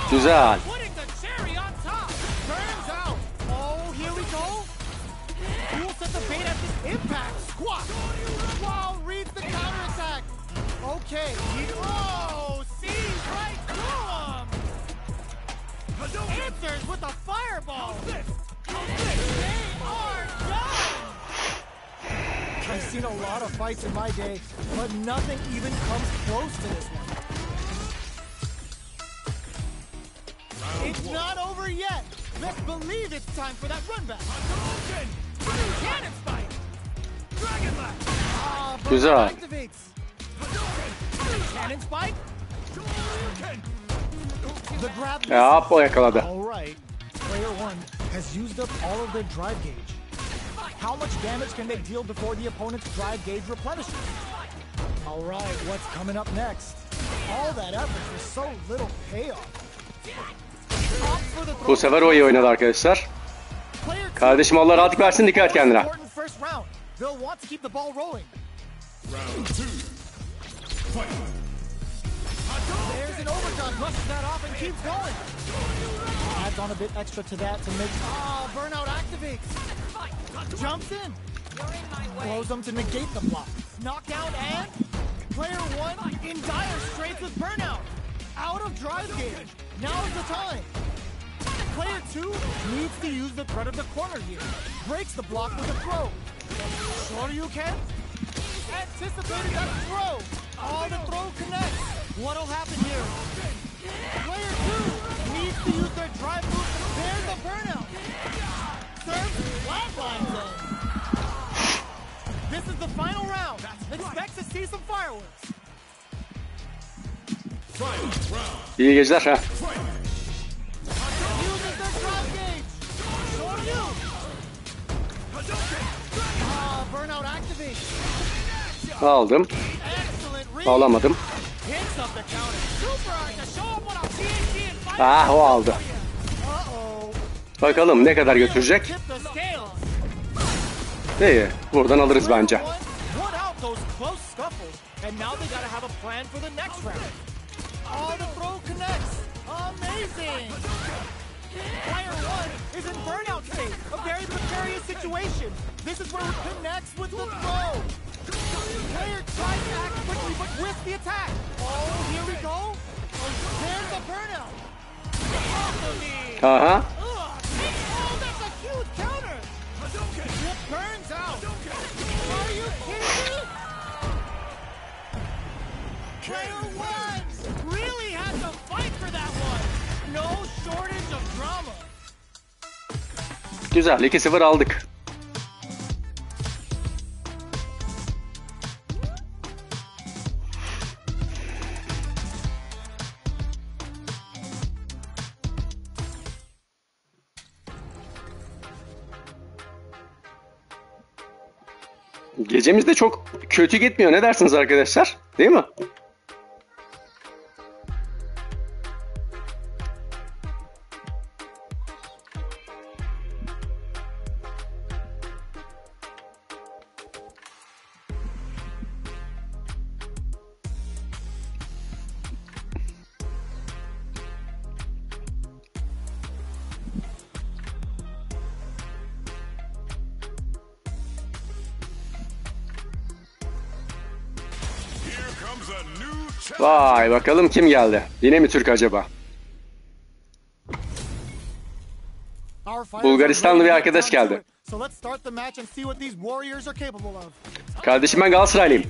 B: Güzel.
A: Putting the cherry on top. Turns out. Oh, here we go. Who will set the bait at this impact? Squat. Wow, reads the counterattack. Okay. Sees right through him. Answers with a fireball. They are done. I've seen a lot of fights in my day, but nothing even comes close to this one. It's not over yet. Let's believe it's time for that run back. Cannon spike. Dragon blast.
B: Güzel.
A: Cannon spike. The grab.
B: Ya, o yakaladı.
A: All right. Player one has used up all of their drive gauge. How much damage can they deal before the opponent's drive gauge replenishes? All right, what's coming up next? All that effort for so little payoff.
B: Bu sefer o iyi oynadı arkadaşlar. Kardeşim Allah rahatlık versin, dikkat et kendine.
A: They'll want to keep the ball rolling.
C: Round two. Fight.
A: There's an overshot, brushes that off and keeps going. Adds on a bit extra to that to make... burnout activates. Jumps in. Blows them to negate the block. Knockdown and... Player one in dire straits with burnout. Out of drive gauge. Now's the time. Player two needs to use the threat of the corner here. Breaks the block with a throw. Shoryuken? Anticipated that throw. The throw connects. What'll happen here? Player two needs to use their drive move. There's the burnout. Serves flatlines them. This is the final round. Expect to see some fireworks.
B: İyi geceler ha. Aldım. Alamadım. Ah, o aldı. Bakalım ne kadar götürecek. İyi, buradan alırız bence.
A: Player 1 is in burnout state, a very precarious situation. This is where it connects with the throw. Player tries to act quickly, but whiffs the attack. Oh, here we go. Oh, there's the burnout.
B: Aha.
A: Oh, that's a huge counter. It burns out. Are you kidding me? Player 1 really had to fight for that one. No shortage of drama.
B: Güzel, 2-0 aldık. Gecemiz de çok kötü gitmiyor. Ne dersiniz arkadaşlar? Değil mi? Vay, bakalım kim geldi? Yine mi Türk acaba? Bulgaristanlı bir arkadaş geldi. Kardeşim, ben Galatasaraylıyım.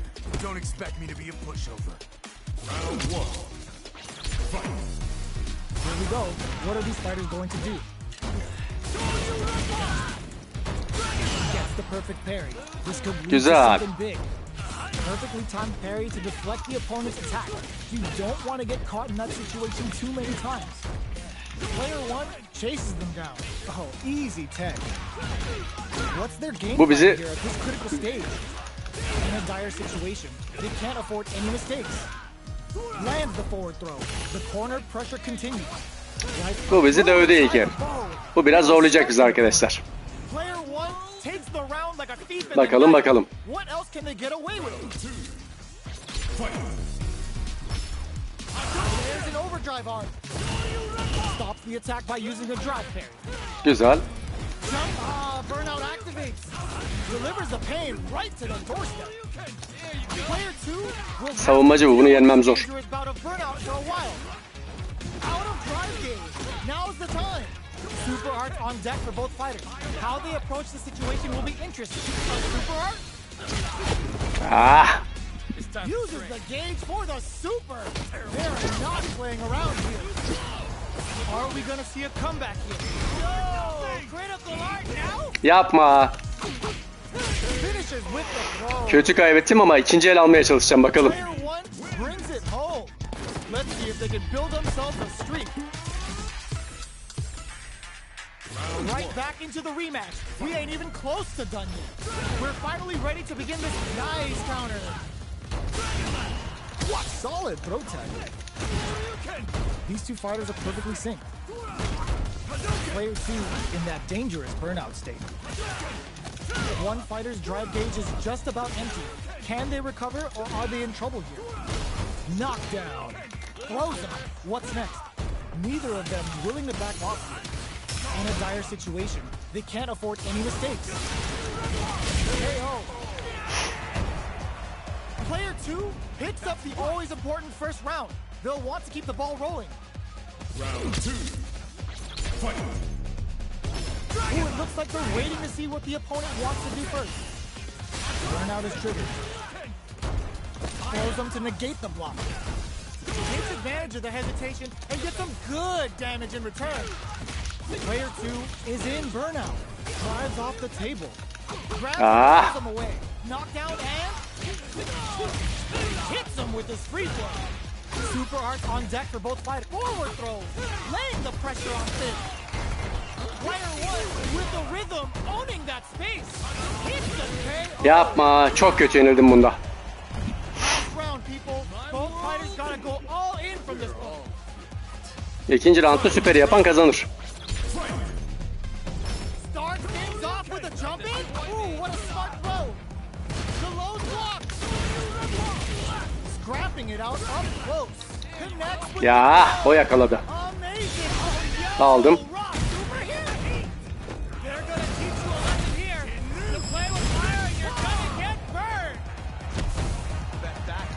B: Güzel.
A: Perfectly timed parry to deflect the opponent's attack. You don't want to get caught in that situation too many times. Player 1 chases them down. Oh, easy tag. What's their game plan here at this critical stage? In a dire situation, they can't afford any mistakes. Lands the forward throw. The corner pressure continues.
B: Bu bizi dövdü ilk. Bu biraz zorlayacak bizi arkadaşlar. Bakalım bakalım. Güzel. Savunmacı bu. Bunu yenmem zor.
A: Super art on deck for both fighters. How they approach the situation will be interesting. Super art uses the gauge for the super. They're not playing around here. Are we gonna see a comeback here? No! Critical art now?
B: Yapma.
A: Finishes with the throw.
B: Kötü kaybettim ama ikinci el almaya çalışacağım bakalım.
A: Player 1 brings it home. Let's see if they can build themselves a streak. Right back into the rematch. We ain't even close to done yet. We're finally ready to begin this nice counter. What solid throw tag. These two fighters are perfectly synced. Player 2 in that dangerous burnout state. One fighter's drive gauge is just about empty. Can they recover or are they in trouble here? Knockdown. Throws him. What's next? Neither of them willing to back off here. In a dire situation, they can't afford any mistakes. KO. Player 2 picks up the always important first round. They'll want to keep the ball rolling.
C: Round 2. Fight.
A: Ooh, it looks like they're waiting to see what the opponent wants to do first. Burnout is triggered. Throws them to negate the block. Takes advantage of the hesitation and gets some good damage in return. Player 2 is in burnout. Drives off the table. Grabs him away. Knockdown and hits him with his free throw. Super arts on deck for both fighters. Forward throws, laying the pressure on Finn. Player one with the rhythm, owning that space. Hits the KO.
B: Yapma. Çok kötü yenildim bunda.
A: Last round, people. Both fighters gotta go all in from this point.
B: İkinci roundda süperi yapan kazanır.
A: Start things off with a jump in. Ooh, what a smart throw. The low block. Scrapping it out up close. Connects with
B: Ya o yakaladı.
A: amazing.
B: Aldım.
A: Rock super here. They're gonna teach you a lesson here. To play with fire and you're gonna get burned.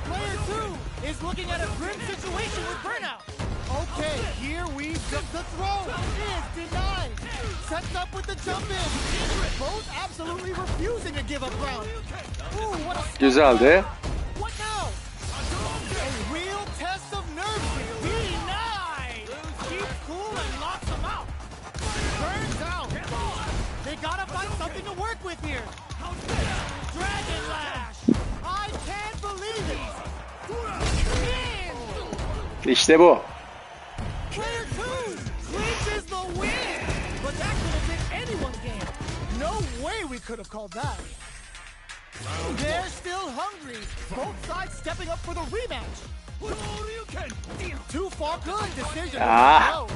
A: Player two is looking at a grim situation with burnout. Okay, here we go. The throw is denied. Sets up with the jump in. Both absolutely refusing to give up ground. Ooh, what a
B: Güzeldi.
A: What now? A real test of nerve. Denied. Keeps cool and locks him out. Burns out. They gotta find something to work with here. Dragon Lash. I can't believe it. In.
B: İşte bu.
A: Player two clinches the win, but that could have been anyone's game. No way we could have called that. They're still hungry. Both sides stepping up for the rematch. Too far, good decision.
B: Ah.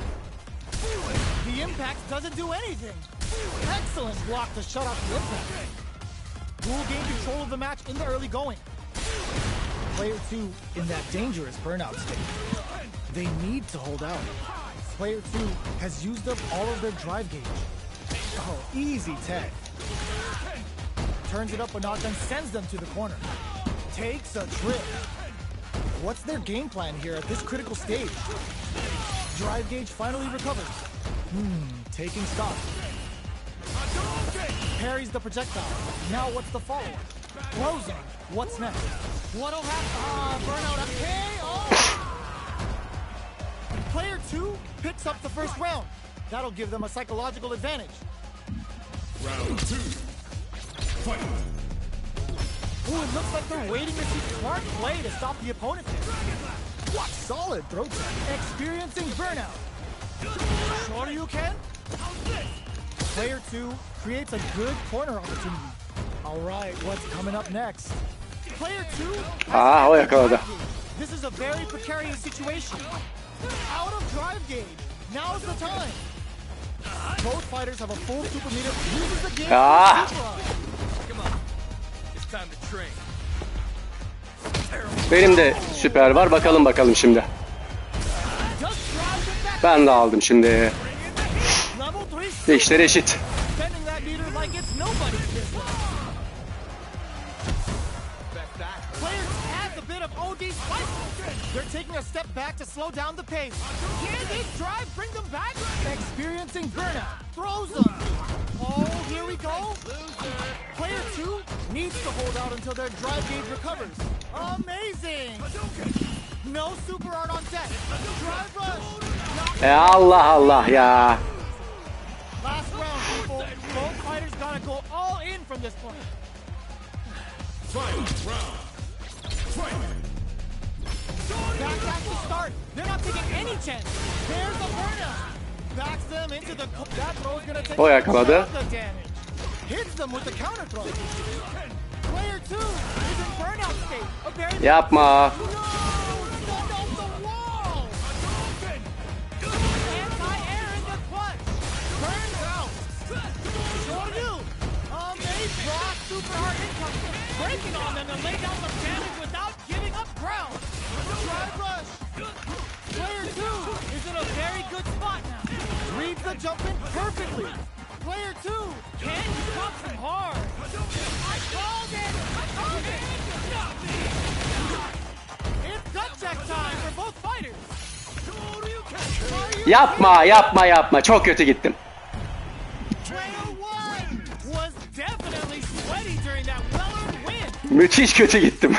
A: The impact doesn't do anything. Excellent block to shut out the impact. Will gain control of the match in the early going. Player two in that dangerous burnout state. They need to hold out. Player two has used up all of their drive gauge. Oh, easy tag. Turns it up a notch and sends them to the corner. Takes a trip. What's their game plan here at this critical stage? Drive gauge finally recovers. Taking stock. Parries the projectile. Now what's the follow-up? Throws him. What's next? What'll happen? Burnout up KO! Player two picks up the first round. That'll give them a psychological advantage.
C: Round two. Fight.
A: Ooh, it looks like they're waiting to see smart play to stop the opponent there. What solid throw tech. Experiencing burnout. Sure you can? Player two creates a good corner opportunity. All right, what's coming up next? Player two.
B: Ah, o yakaladı.
A: This is a very precarious situation. Out of drive gauge. Now's the time. Both fighters have a full super meter. Uses the game.
B: Ah.
C: Come on. It's time to train.
B: Benim de süper var. Bakalım şimdi. Ben de aldım şimdi. İşler eşit.
A: They're taking a step back to slow down the pace. Can this drive bring them back? Experiencing burnout. Throws them. Oh, here we go. Player two needs to hold out until their drive gauge recovers. Amazing. No super art on deck. Drive rush.
B: Allah Allah ya.
A: Last round, people. Both fighters gotta go all in from this point.
C: Final round. Fight.
A: Back to start. They're not taking any chance. There's the burnout. Backs them into the. That throw's gonna take
B: O yakaladı.
A: the damage. Hits them with the counter throw. Player two is in burnout state. A very
B: Yapma.
A: no, stand off the wall. Anti-air in the clutch. Burns out. Shoryu. Amazing block. Super hard incoming. Breaking on them to lay down some damage without giving up ground. Drive rush. Player two is in a very good spot now. Reads the jump in perfectly. Player two can come from hard. I called it. It's gut check time for both fighters.
B: Yapma. Çok kötü gittim.
A: Player one was definitely sweaty during that well-earned win.
B: Müthiş kötü gittim.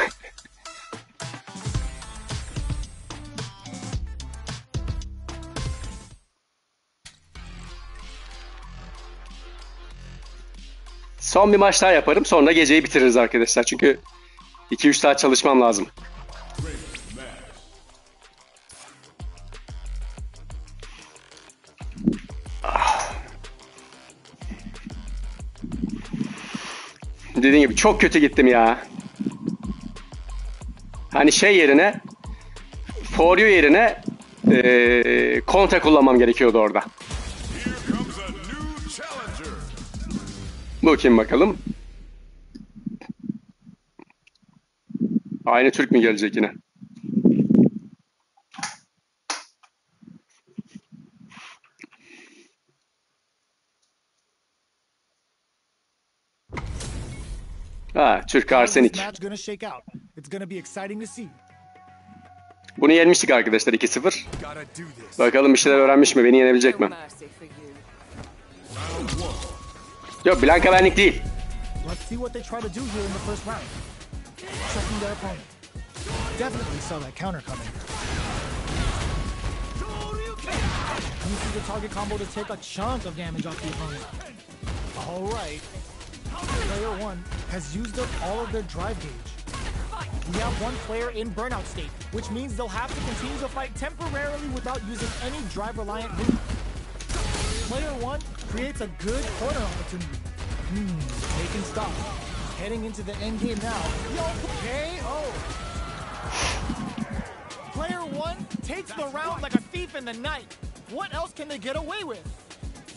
B: Son bir maç daha yaparım. Sonra geceyi bitiririz arkadaşlar. Çünkü 2-3 saat çalışmam lazım. Dediğim gibi çok kötü gittim ya. Hani şey yerine, for you yerine kontra kullanmam gerekiyordu orada. Bu kim bakalım? Aynı Türk mü gelecek yine? Ha, Türk Arsenik. Bunu yenmiştik arkadaşlar 2-0. Bakalım bir şeyler öğrenmiş mi? Beni yenebilecek mi? Yok, Blanka benlik değil.
A: Player 1 has used up all of their drive gauge. We have one player in burnout state, which means they'll have to continue to fight temporarily without using any drive-reliant move. Player 1 creates a good corner opportunity. They can stop. Heading into the end game now. Yo, KO! Player 1 takes the round like a thief in the night. What else can they get away with?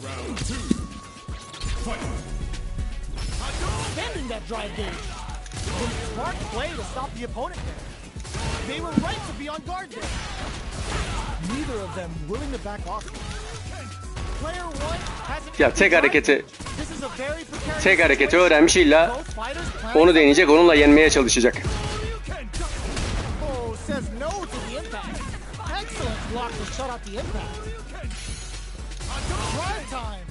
C: Round 2. Fight.
A: Extending that drive gauge. Smart play to stop the opponent there. They were right to be on guard there. Neither of them willing to back off. Player 1 has
B: Ya tek hareketi öğrenmiş, illa onu deneyecek, onunla yenmeye çalışacak.
A: Oh, says no to the impact. Excellent block to shut out the impact. Drive time.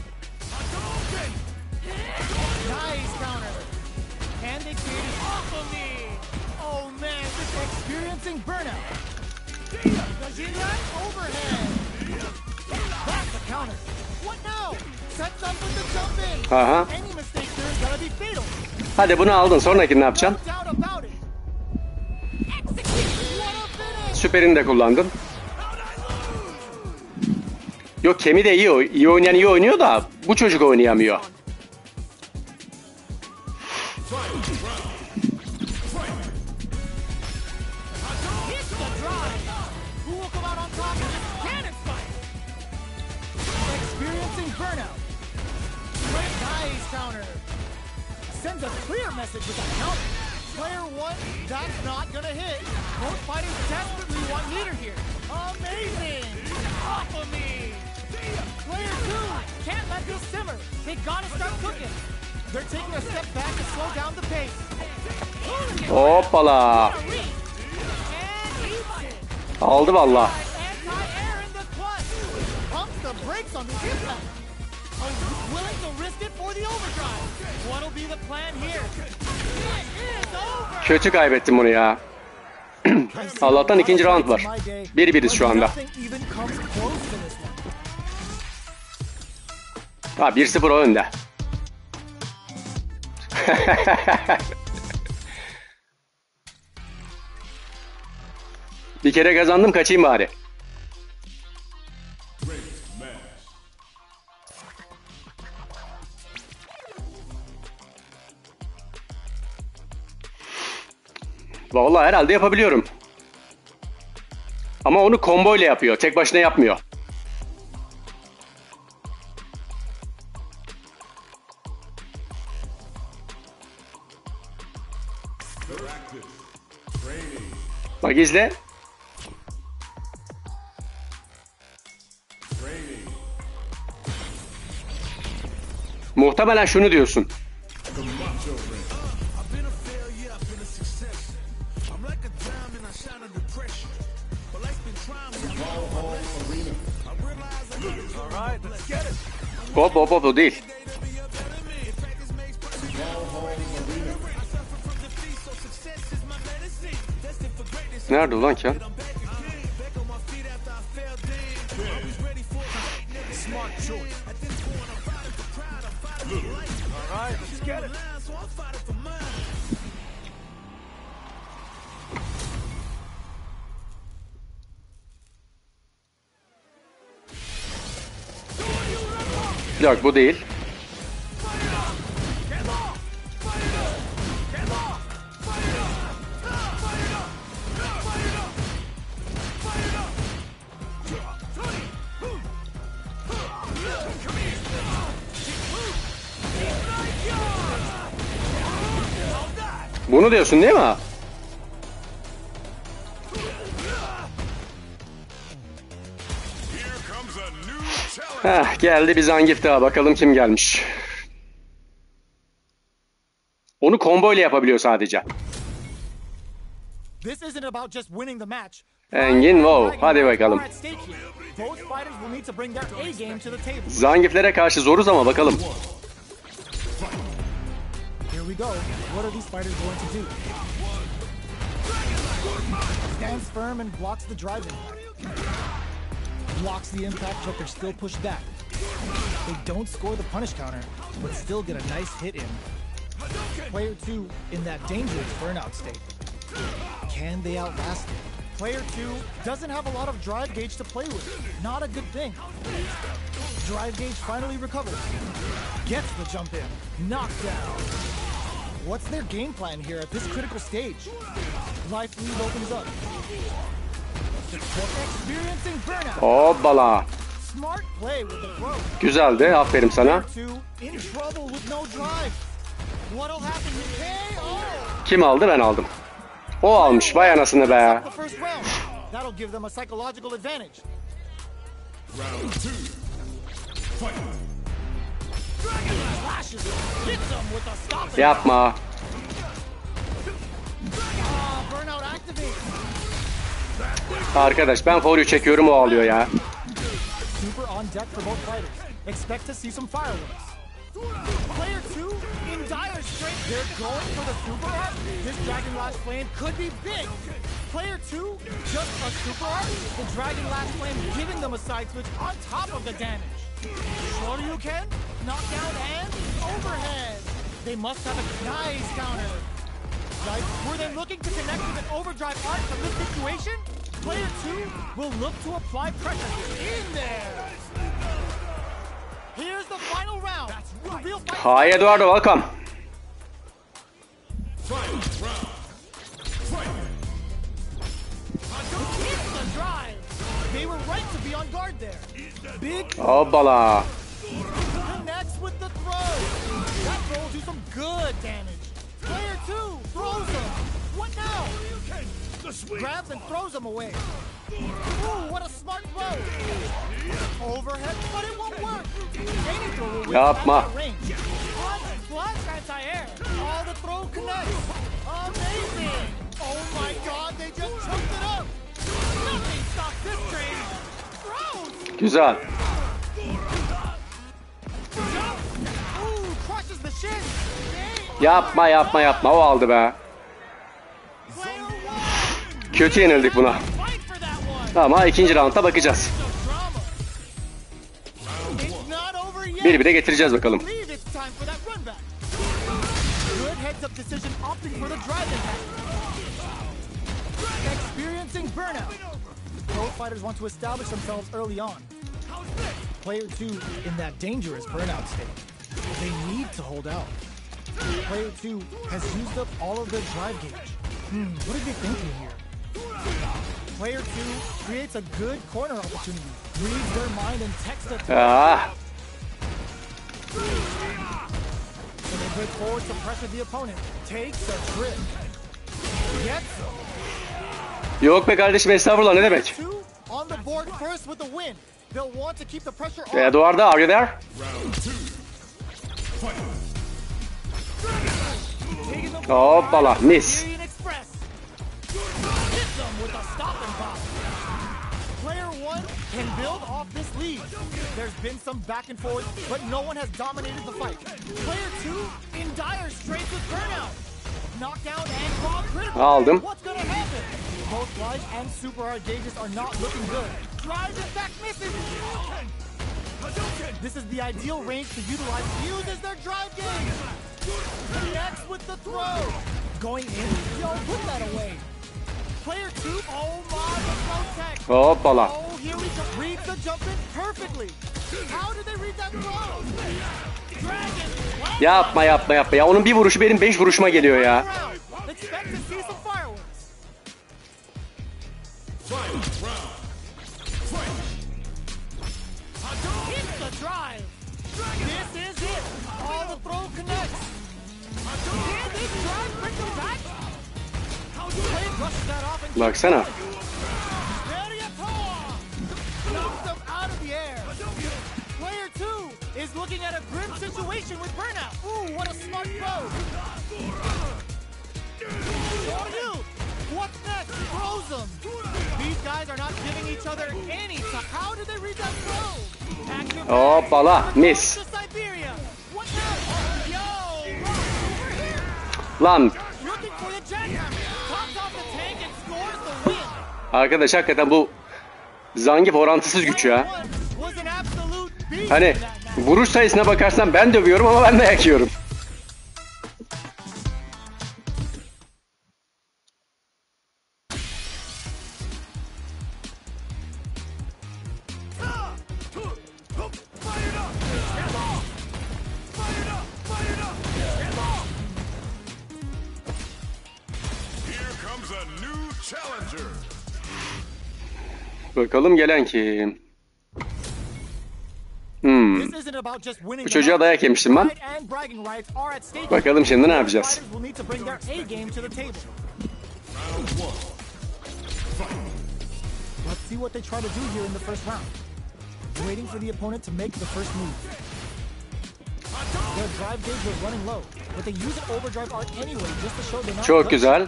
A: Nice counter. And they created off of me. Oh man, just experiencing burnout. Does he that overhead? That's the counter. What now? Sets up with the jump in.
B: Aha.
A: Any mistake there is gonna be fatal.
B: Hadi bunu aldın. Sonrakini ne yapacaksın?
A: No doubt about it. What a finish.
B: Süperini de kullandın. Yok, Kemi de iyi. İyi oynayan iyi oynuyor da bu çocuk oynayamıyor.
A: Sends a clear message with a counter. Player 1, that's not gonna hit. Both fighters desperately want leader here. Amazing! Off of me! Player 2, can't let this simmer. They gotta start cooking. They're taking a step back to slow down the pace.
B: Hoppala. Aldı valla.
A: Anti-air in the clutch. Pumps the brakes on the impact. Willing to risk it for the overdrive. What'll be the plan here? It is over.
B: Kötü kaybettim bunu ya. Allah'tan ikinci round var. 1-1'iz şu anda. Ha, 1-0 o önde. Bir kere kazandım, kaçayım bari. Vallahi herhalde yapabiliyorum. Ama onu combo ile yapıyor. Tek başına yapmıyor. Bak izle. Muhtemelen şunu diyorsun. Hop hop hop, o değil. Nerede ulan Ken? Yok, bu değil. Bunu diyorsun değil mi? Heh, geldi bir Zangief daha. Bakalım kim gelmiş. Onu combo ile yapabiliyor sadece.
A: This isn't about just winning the match.
B: Engin wow. Hadi bakalım.
A: Both fighters will need to bring their A game to the table.
B: Zangief'lere karşı zoruz ama bakalım.
A: Here we go. What are these fighters going to do? Stands firm and blocks the drive-in. Blocks the impact, but they're still pushed back. They don't score the punish counter, but still get a nice hit in. Player 2 in that dangerous burnout state. Can they outlast it? Player 2 doesn't have a lot of drive gauge to play with. Not a good thing. Drive gauge finally recovers. Gets the jump in. Knockdown. What's their game plan here at this critical stage? Life lead opens up. Experiencing burnout.
B: Hoppala.
A: Smart play with the throw.
B: Güzeldi. Aferin sana.
A: In trouble with no drive. What'll happen here?
B: Kim aldı? Ben aldım. O almış. Vay anasını be.
A: That'll give them a psychological advantage.
C: Round 2. Fight.
B: Yapma.
A: Burnout activate.
B: Arkadaş ben for you çekiyorum, o alıyor ya.
A: Super on deck for both fighters. Expect to see some fireworks. Player 2 in dire straits. They're going for the super art. This Dragon Lash Flame could be big. Player 2, just a super art. The Dragon Lash Flame giving them a side switch on top of the damage. Shoryuken, knockdown and overhead. They must have a nice counter. Right? Were they looking to connect with an overdrive art from this situation? Player 2 will look to apply pressure in there. Here's the final round. The real fight.
B: Hi Eduardo, welcome.
A: It's the drive. They were right to be on guard there. Big
B: Hoppala.
A: connects with the throw. That throw will do some good damage. Player 2 throws him. What now? Grabs and throws him away. Ooh, what a smart throw. Overhead, but it won't work. Any throw will win
B: Yapma.
A: at range. Flash anti-air. All the throw connects. Amazing. Oh my god, they just choked it up. Nothing stops this train. Throws.
B: Güzel.
A: Ooh, crushes the shin.
B: Yapma yapma yapma, o aldı be.
A: Player 1.
B: Kötü yenildik buna.
A: Fight for that one.
B: Ama ikinci round'a bakacağız.
A: It's not over yet.
B: Bir de getireceğiz bakalım.
A: Believe it's time for that run back. Good heads up decision opting for the drive impact. Experiencing burnout. Both fighters want to establish themselves early on. Player 2 in that dangerous burnout state. They need to hold out. Player 2 has used up all of their drive gauge. What are they thinking here? Player 2 creates a good corner opportunity. Reads their mind and texts a
B: Ah.
A: So they break forward to pressure the opponent. Takes a trip. Gets him.
B: Yok be kardeşim, estağfurullah, ne demek?
A: Two on the board first with the win. They'll want to keep the pressure on.
B: Eduardo, are you there?
C: Round 2. Fight.
B: Hoppala, miss.
A: Yayin Express. Hits them with a stop and pop. Player 1 can build off this lead. There's been some back and forth, but no one has dominated the fight. Player 2 in dire straits with burnout. Knockdown and raw critical.
B: Aldım.
A: What's gonna happen? Both life and super hard gauges are not looking good. Drive in fact misses. This is the ideal range to utilize. Uses their drive gauge. Connects with the throw. Going in. Yo, put that away. Player 2. Oh my, the throw tech.
B: Hoppala.
A: Oh, here we go. Reads the jump in perfectly. How did they read that throw? Dragon.
B: Yapma yapma yapma ya. Onun bir vuruşu benim 5 vuruşuma geliyor ya.
A: Expect to see some fireworks.
C: Final round. Fight.
A: Hits the drive. This is it. All the throw connects.
B: Baksana.
A: Is looking at a grim situation with burnout. Ooh, what a smart throw. What's next? Throws them. These guys are not giving each other any time. How did they read that throw?
B: Hoppala, miss.
A: What now? Yo,
B: Lan.
A: looking for the jackhammer. Tops off the tank and scores the win.
B: Arkadaş hakikaten bu Zangief orantısız güç ya. Hani vuruş sayısına bakarsan ben dövüyorum ama ben de yakıyorum. Bakalım gelen kim? Bu çocuğa dayak yemiştim ben. Bakalım şimdi ne yapacağız?
A: Let's see what they try to do here in the first round. Waiting for the opponent to make the first move. Their drive gauge was running low, but they use an overdrive art anyway just to show they're not.
B: Çok güzel.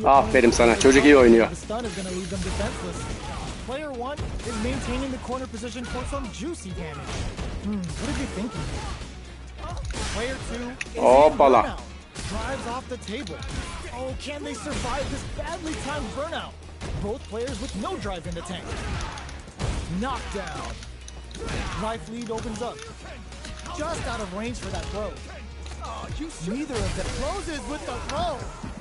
B: Aferin sana. Çocuk iyi oynuyor.
A: Player 1 is maintaining the corner position for some juicy damage. What are they thinking? Player 2 is
B: Hoppala.
A: drives off the table. Oh, can they survive this badly timed burnout? Both players with no drive in the tank. Knockdown. Life lead opens up. Just out of range for that throw. Neither of them closes with the throw.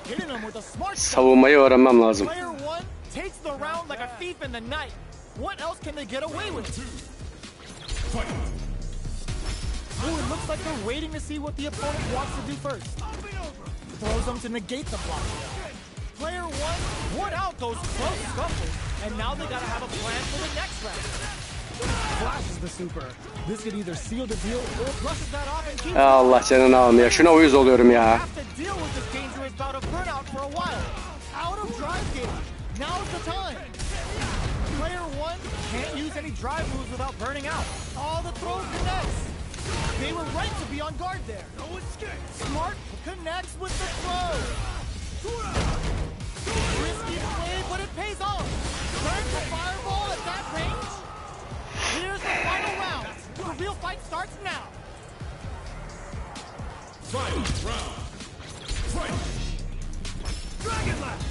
A: Hitting them with a smart shot.
B: Savunmayı öğrenmem lazım.
A: Player 1 takes the round like a thief in the night. What else can they get away with? Oh, it looks like they're waiting to see what the opponent wants to do first. Throws them to negate the block. Player 1 ward out those close scuffles, and now they gotta have a plan for the next round. Flashes the super. This could either seal the deal or brushes that off and keeps.
B: Allah canını almıyor. Şuna uyuz oluyorum ya.
A: Have to deal with this dangerous bout of burnout for a while. Out of drive gauge. Now's the time. Player 1 can't use any drive moves without burning out. All the throws connects. They were right to be on guard there. Smart connects with the throw. Risky play, but it pays off. Turns the fireball at that range. Here's the final round. The real fight starts now.
C: Final round. Fight. Dragon Lash.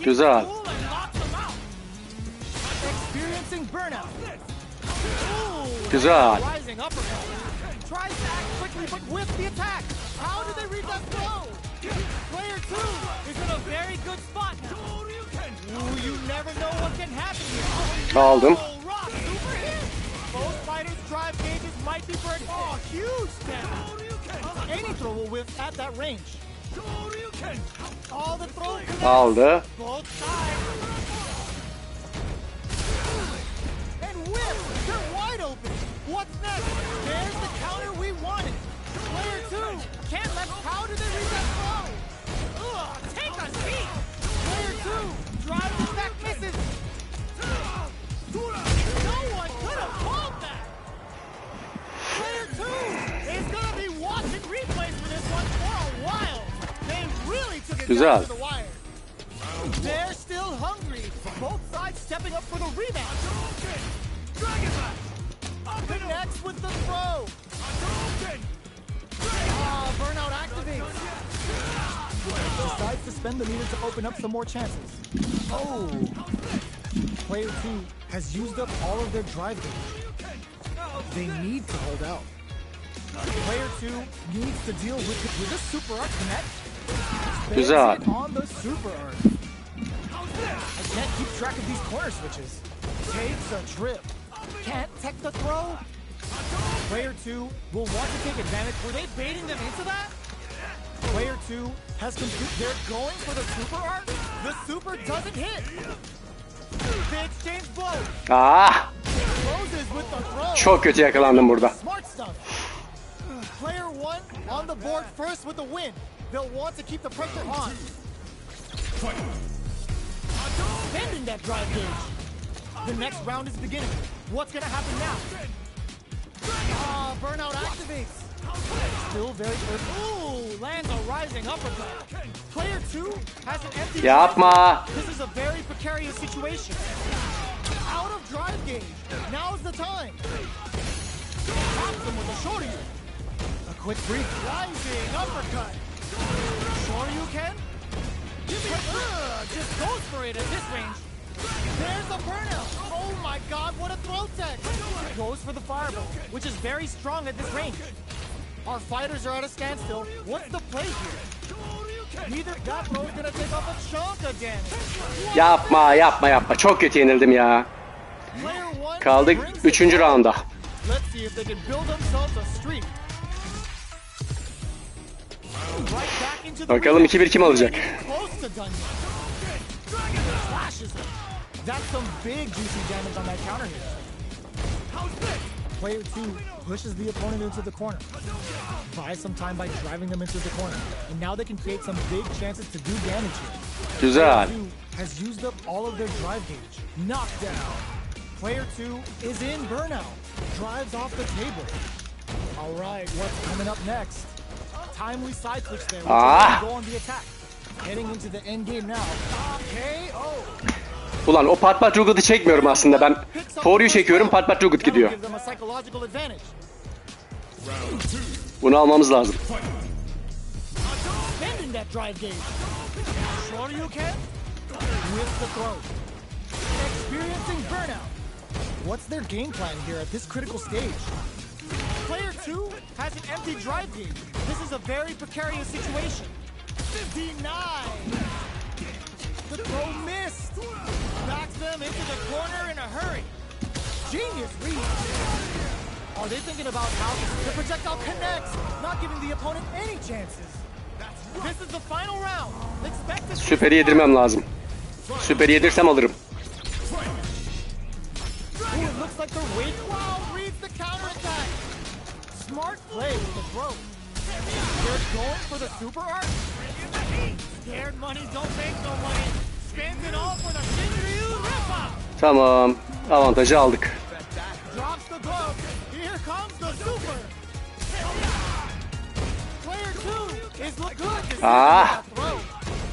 B: Güzel.
A: Experiencing burnout.
B: Güzel.
A: Rising uppercut. Tries to act quickly but whiffs the attack. How did they read that throw? Player 2 is in a very good spot now. Ooh, you never know what can happen here.
B: Aldım.
A: Rock, super hit. Both fighters' drive gauges might be burnt. Oh, huge damage. Any throw will whiff at that range. All the throw connects.
B: Aldı.
A: Both sides. And whip. They're wide open. What's next? There's the counter we wanted. Player 2 can't let. How did they read that throw? Ugh, take a seat. Player 2 drives it back, misses. No one could have called that. Player 2 is gonna be watching replays for this one for a while. They really took it down to the wire. They're still hungry. Both sides stepping up for the rebound. Dragon Lash. Connects with the throw. Burnout activates. Decides to spend the meter to open up some more chances. Oh. Player 2 has used up all of their drive damage. They need to hold out. Player 2 needs to deal with the super art connect.
B: Güzel.
A: On the super art. I can't keep track of these corner switches. Takes a trip. Can't tech the throw. Player 2 will want to take advantage. Were they baiting them into that? Player 2 has complete. They're going for the super art. The super doesn't hit. They exchange blows.
B: Ah!
A: Closes with the throw.
B: Çok kötü yakalandım burada.
A: Smart stuff. board first with the win. They'll want to keep the pressure on.
C: Fight.
A: Bending that drive gauge. The next round is beginning. What's gonna happen now? Burnout activates. Still very early. Ooh, lands a rising uppercut. Player 2 has an empty.
B: Yapma.
A: This is a very precarious situation. Out of drive gauge. Now's the time. Taps him with a shorty. A quick break. Rising uppercut. Shoryuken? Just goes for it at this range. There's a burnout. Oh my god, what a throw tech. Goes for the fireball, which is very strong at this range. Our fighters are at a standstill. What's the play here? Neither that throw's gonna take off a chunk of damage.
B: Yapma, yapma, yapma. Çok kötü yenildim ya. Kaldık 3. rounda.
A: Let's see if they can build themselves a streak.
B: Bakalım 2-1 kim alacak?
A: That's some big juicy damage on that counter hit. Player 2 pushes the opponent into the corner. Buys some time by driving them into the corner. And now they can create some big chances to do damage here.
B: Güzel.
A: Player 2 has used up all of their drive gauge. Knockdown. Player 2 is in burnout. Drives off the table. All right, what's coming up next? Timely side switch there. Go on the attack. Heading into the end game now. KO.
B: Ulan o pat pat Rugged'ı çekmiyorum aslında ben. Toru'yu çekiyorum, pat pat Rugged gidiyor. Bunu almamız lazım.
A: What's their game plan here at this critical stage? Player 2 has an empty drive gauge. This is a very precarious situation. 59. The throw missed. Backs them into the corner in a hurry. Genius read. Are they thinking about how the projectile connects, not giving the opponent any chances? This is the final round. Expect to
B: Süperi yedirmem lazım. Süperi yedirsem alırım.
A: Ooh, it looks like they're waiting. Wow, reads the counter attack. Smart play with the throw. They're going for the super art. Scared money don't make no money. Spins it all for the Shinryu rip-off.
B: Tamam. Avantajı aldık.
A: Drops the glove. Here comes the super. Player 2 is look good to see that throw.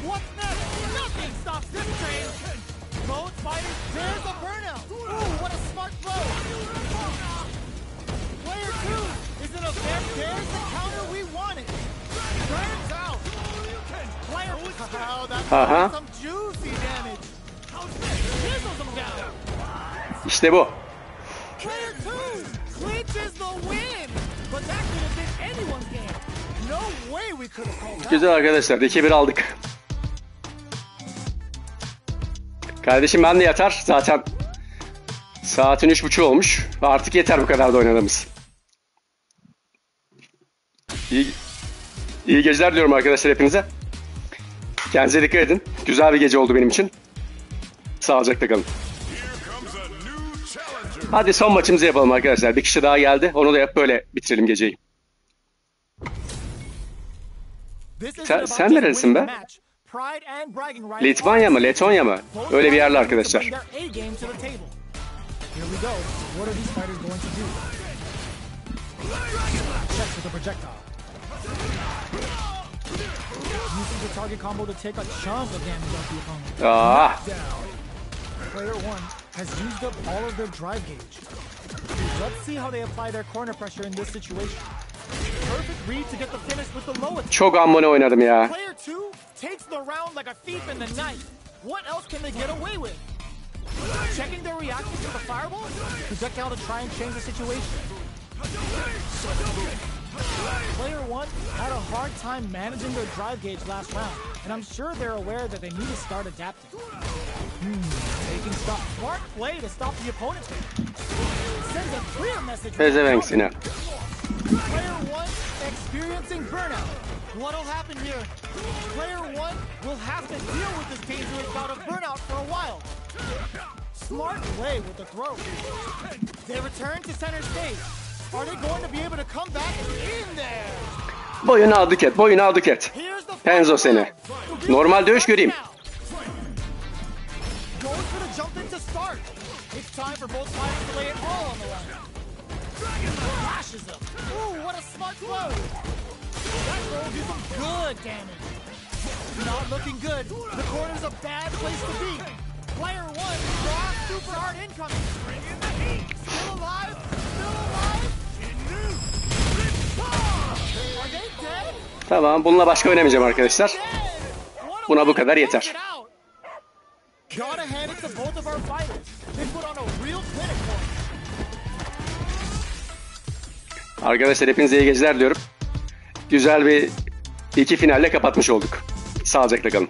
A: What's next? Nothing stops this train. Both fighters, there's a burnout. Ooh, what a smart throw. Player 2 is in a fair. There's the counter we wanted. Turns out. Player, wow, that's some juicy damage. Chisels him down.
B: İşte bu.
A: Player 2 clinches the win. But that could have been anyone's game. No way we could have called that.
B: Güzel arkadaşlar. 2-1 aldık. Kardeşim ben de yatar. Zaten saatin 3:30 olmuş. Artık yeter bu kadar da oynadığımız. İyi geceler diliyorum arkadaşlar hepinize. Kendinize dikkat edin. Güzel bir gece oldu benim için. Sağlıcakla kalın. Hadi son maçımızı yapalım arkadaşlar. Bir kişi daha geldi. Onu da yap böyle bitirelim geceyi. Sen nerelisin be? Litvanya mı? Letonya mı? Öyle bir yerli arkadaşlar.
A: Player 1 has used up all of their drive gauge. Let's see how they apply their corner pressure in this situation. Perfect read to get the finish with the low attack.
B: Çok ammone oynadım ya.
A: Player 2 takes the round like a thief in the night. What else can they get away with? Checking their reaction to the fireball? Projectile to try and change the situation. Player 1 had a hard time managing their drive gauge last round, and I'm sure they're aware that they need to start adapting. Taking stop. Smart play to stop the opponent. Sends a clear message.
B: Pezevenks yine.
A: Player 1 experiencing burnout. What'll happen here? Player 1 will have to deal with this dangerous bout of burnout for a while. Smart play with the throw. They return to center stage. Are they going to be able to come back in there?
B: Boyunu aldık et, boyunu aldık et. Penzo seni. Normal dövüş göreyim.
A: Going for the jump in to start. It's time for both fighters to lay it all on the line. Flashes him. Ooh, what a smart blow. That throw will do some good damage. Not looking good. The corner's a bad place to be. Player one, raw, super hard incoming. Bring in the heat. Still alive. Still alive. Are they dead?
B: Tamam, bununla başka oynamayacağım arkadaşlar. Buna bu kadar yeter.
A: Gotta hand it to both of our fighters. They put on a real clinic for us.
B: Arkadaşlar hepinize iyi geceler diyorum. Güzel bir iki finalle kapatmış olduk. Sağlıcakla kalın.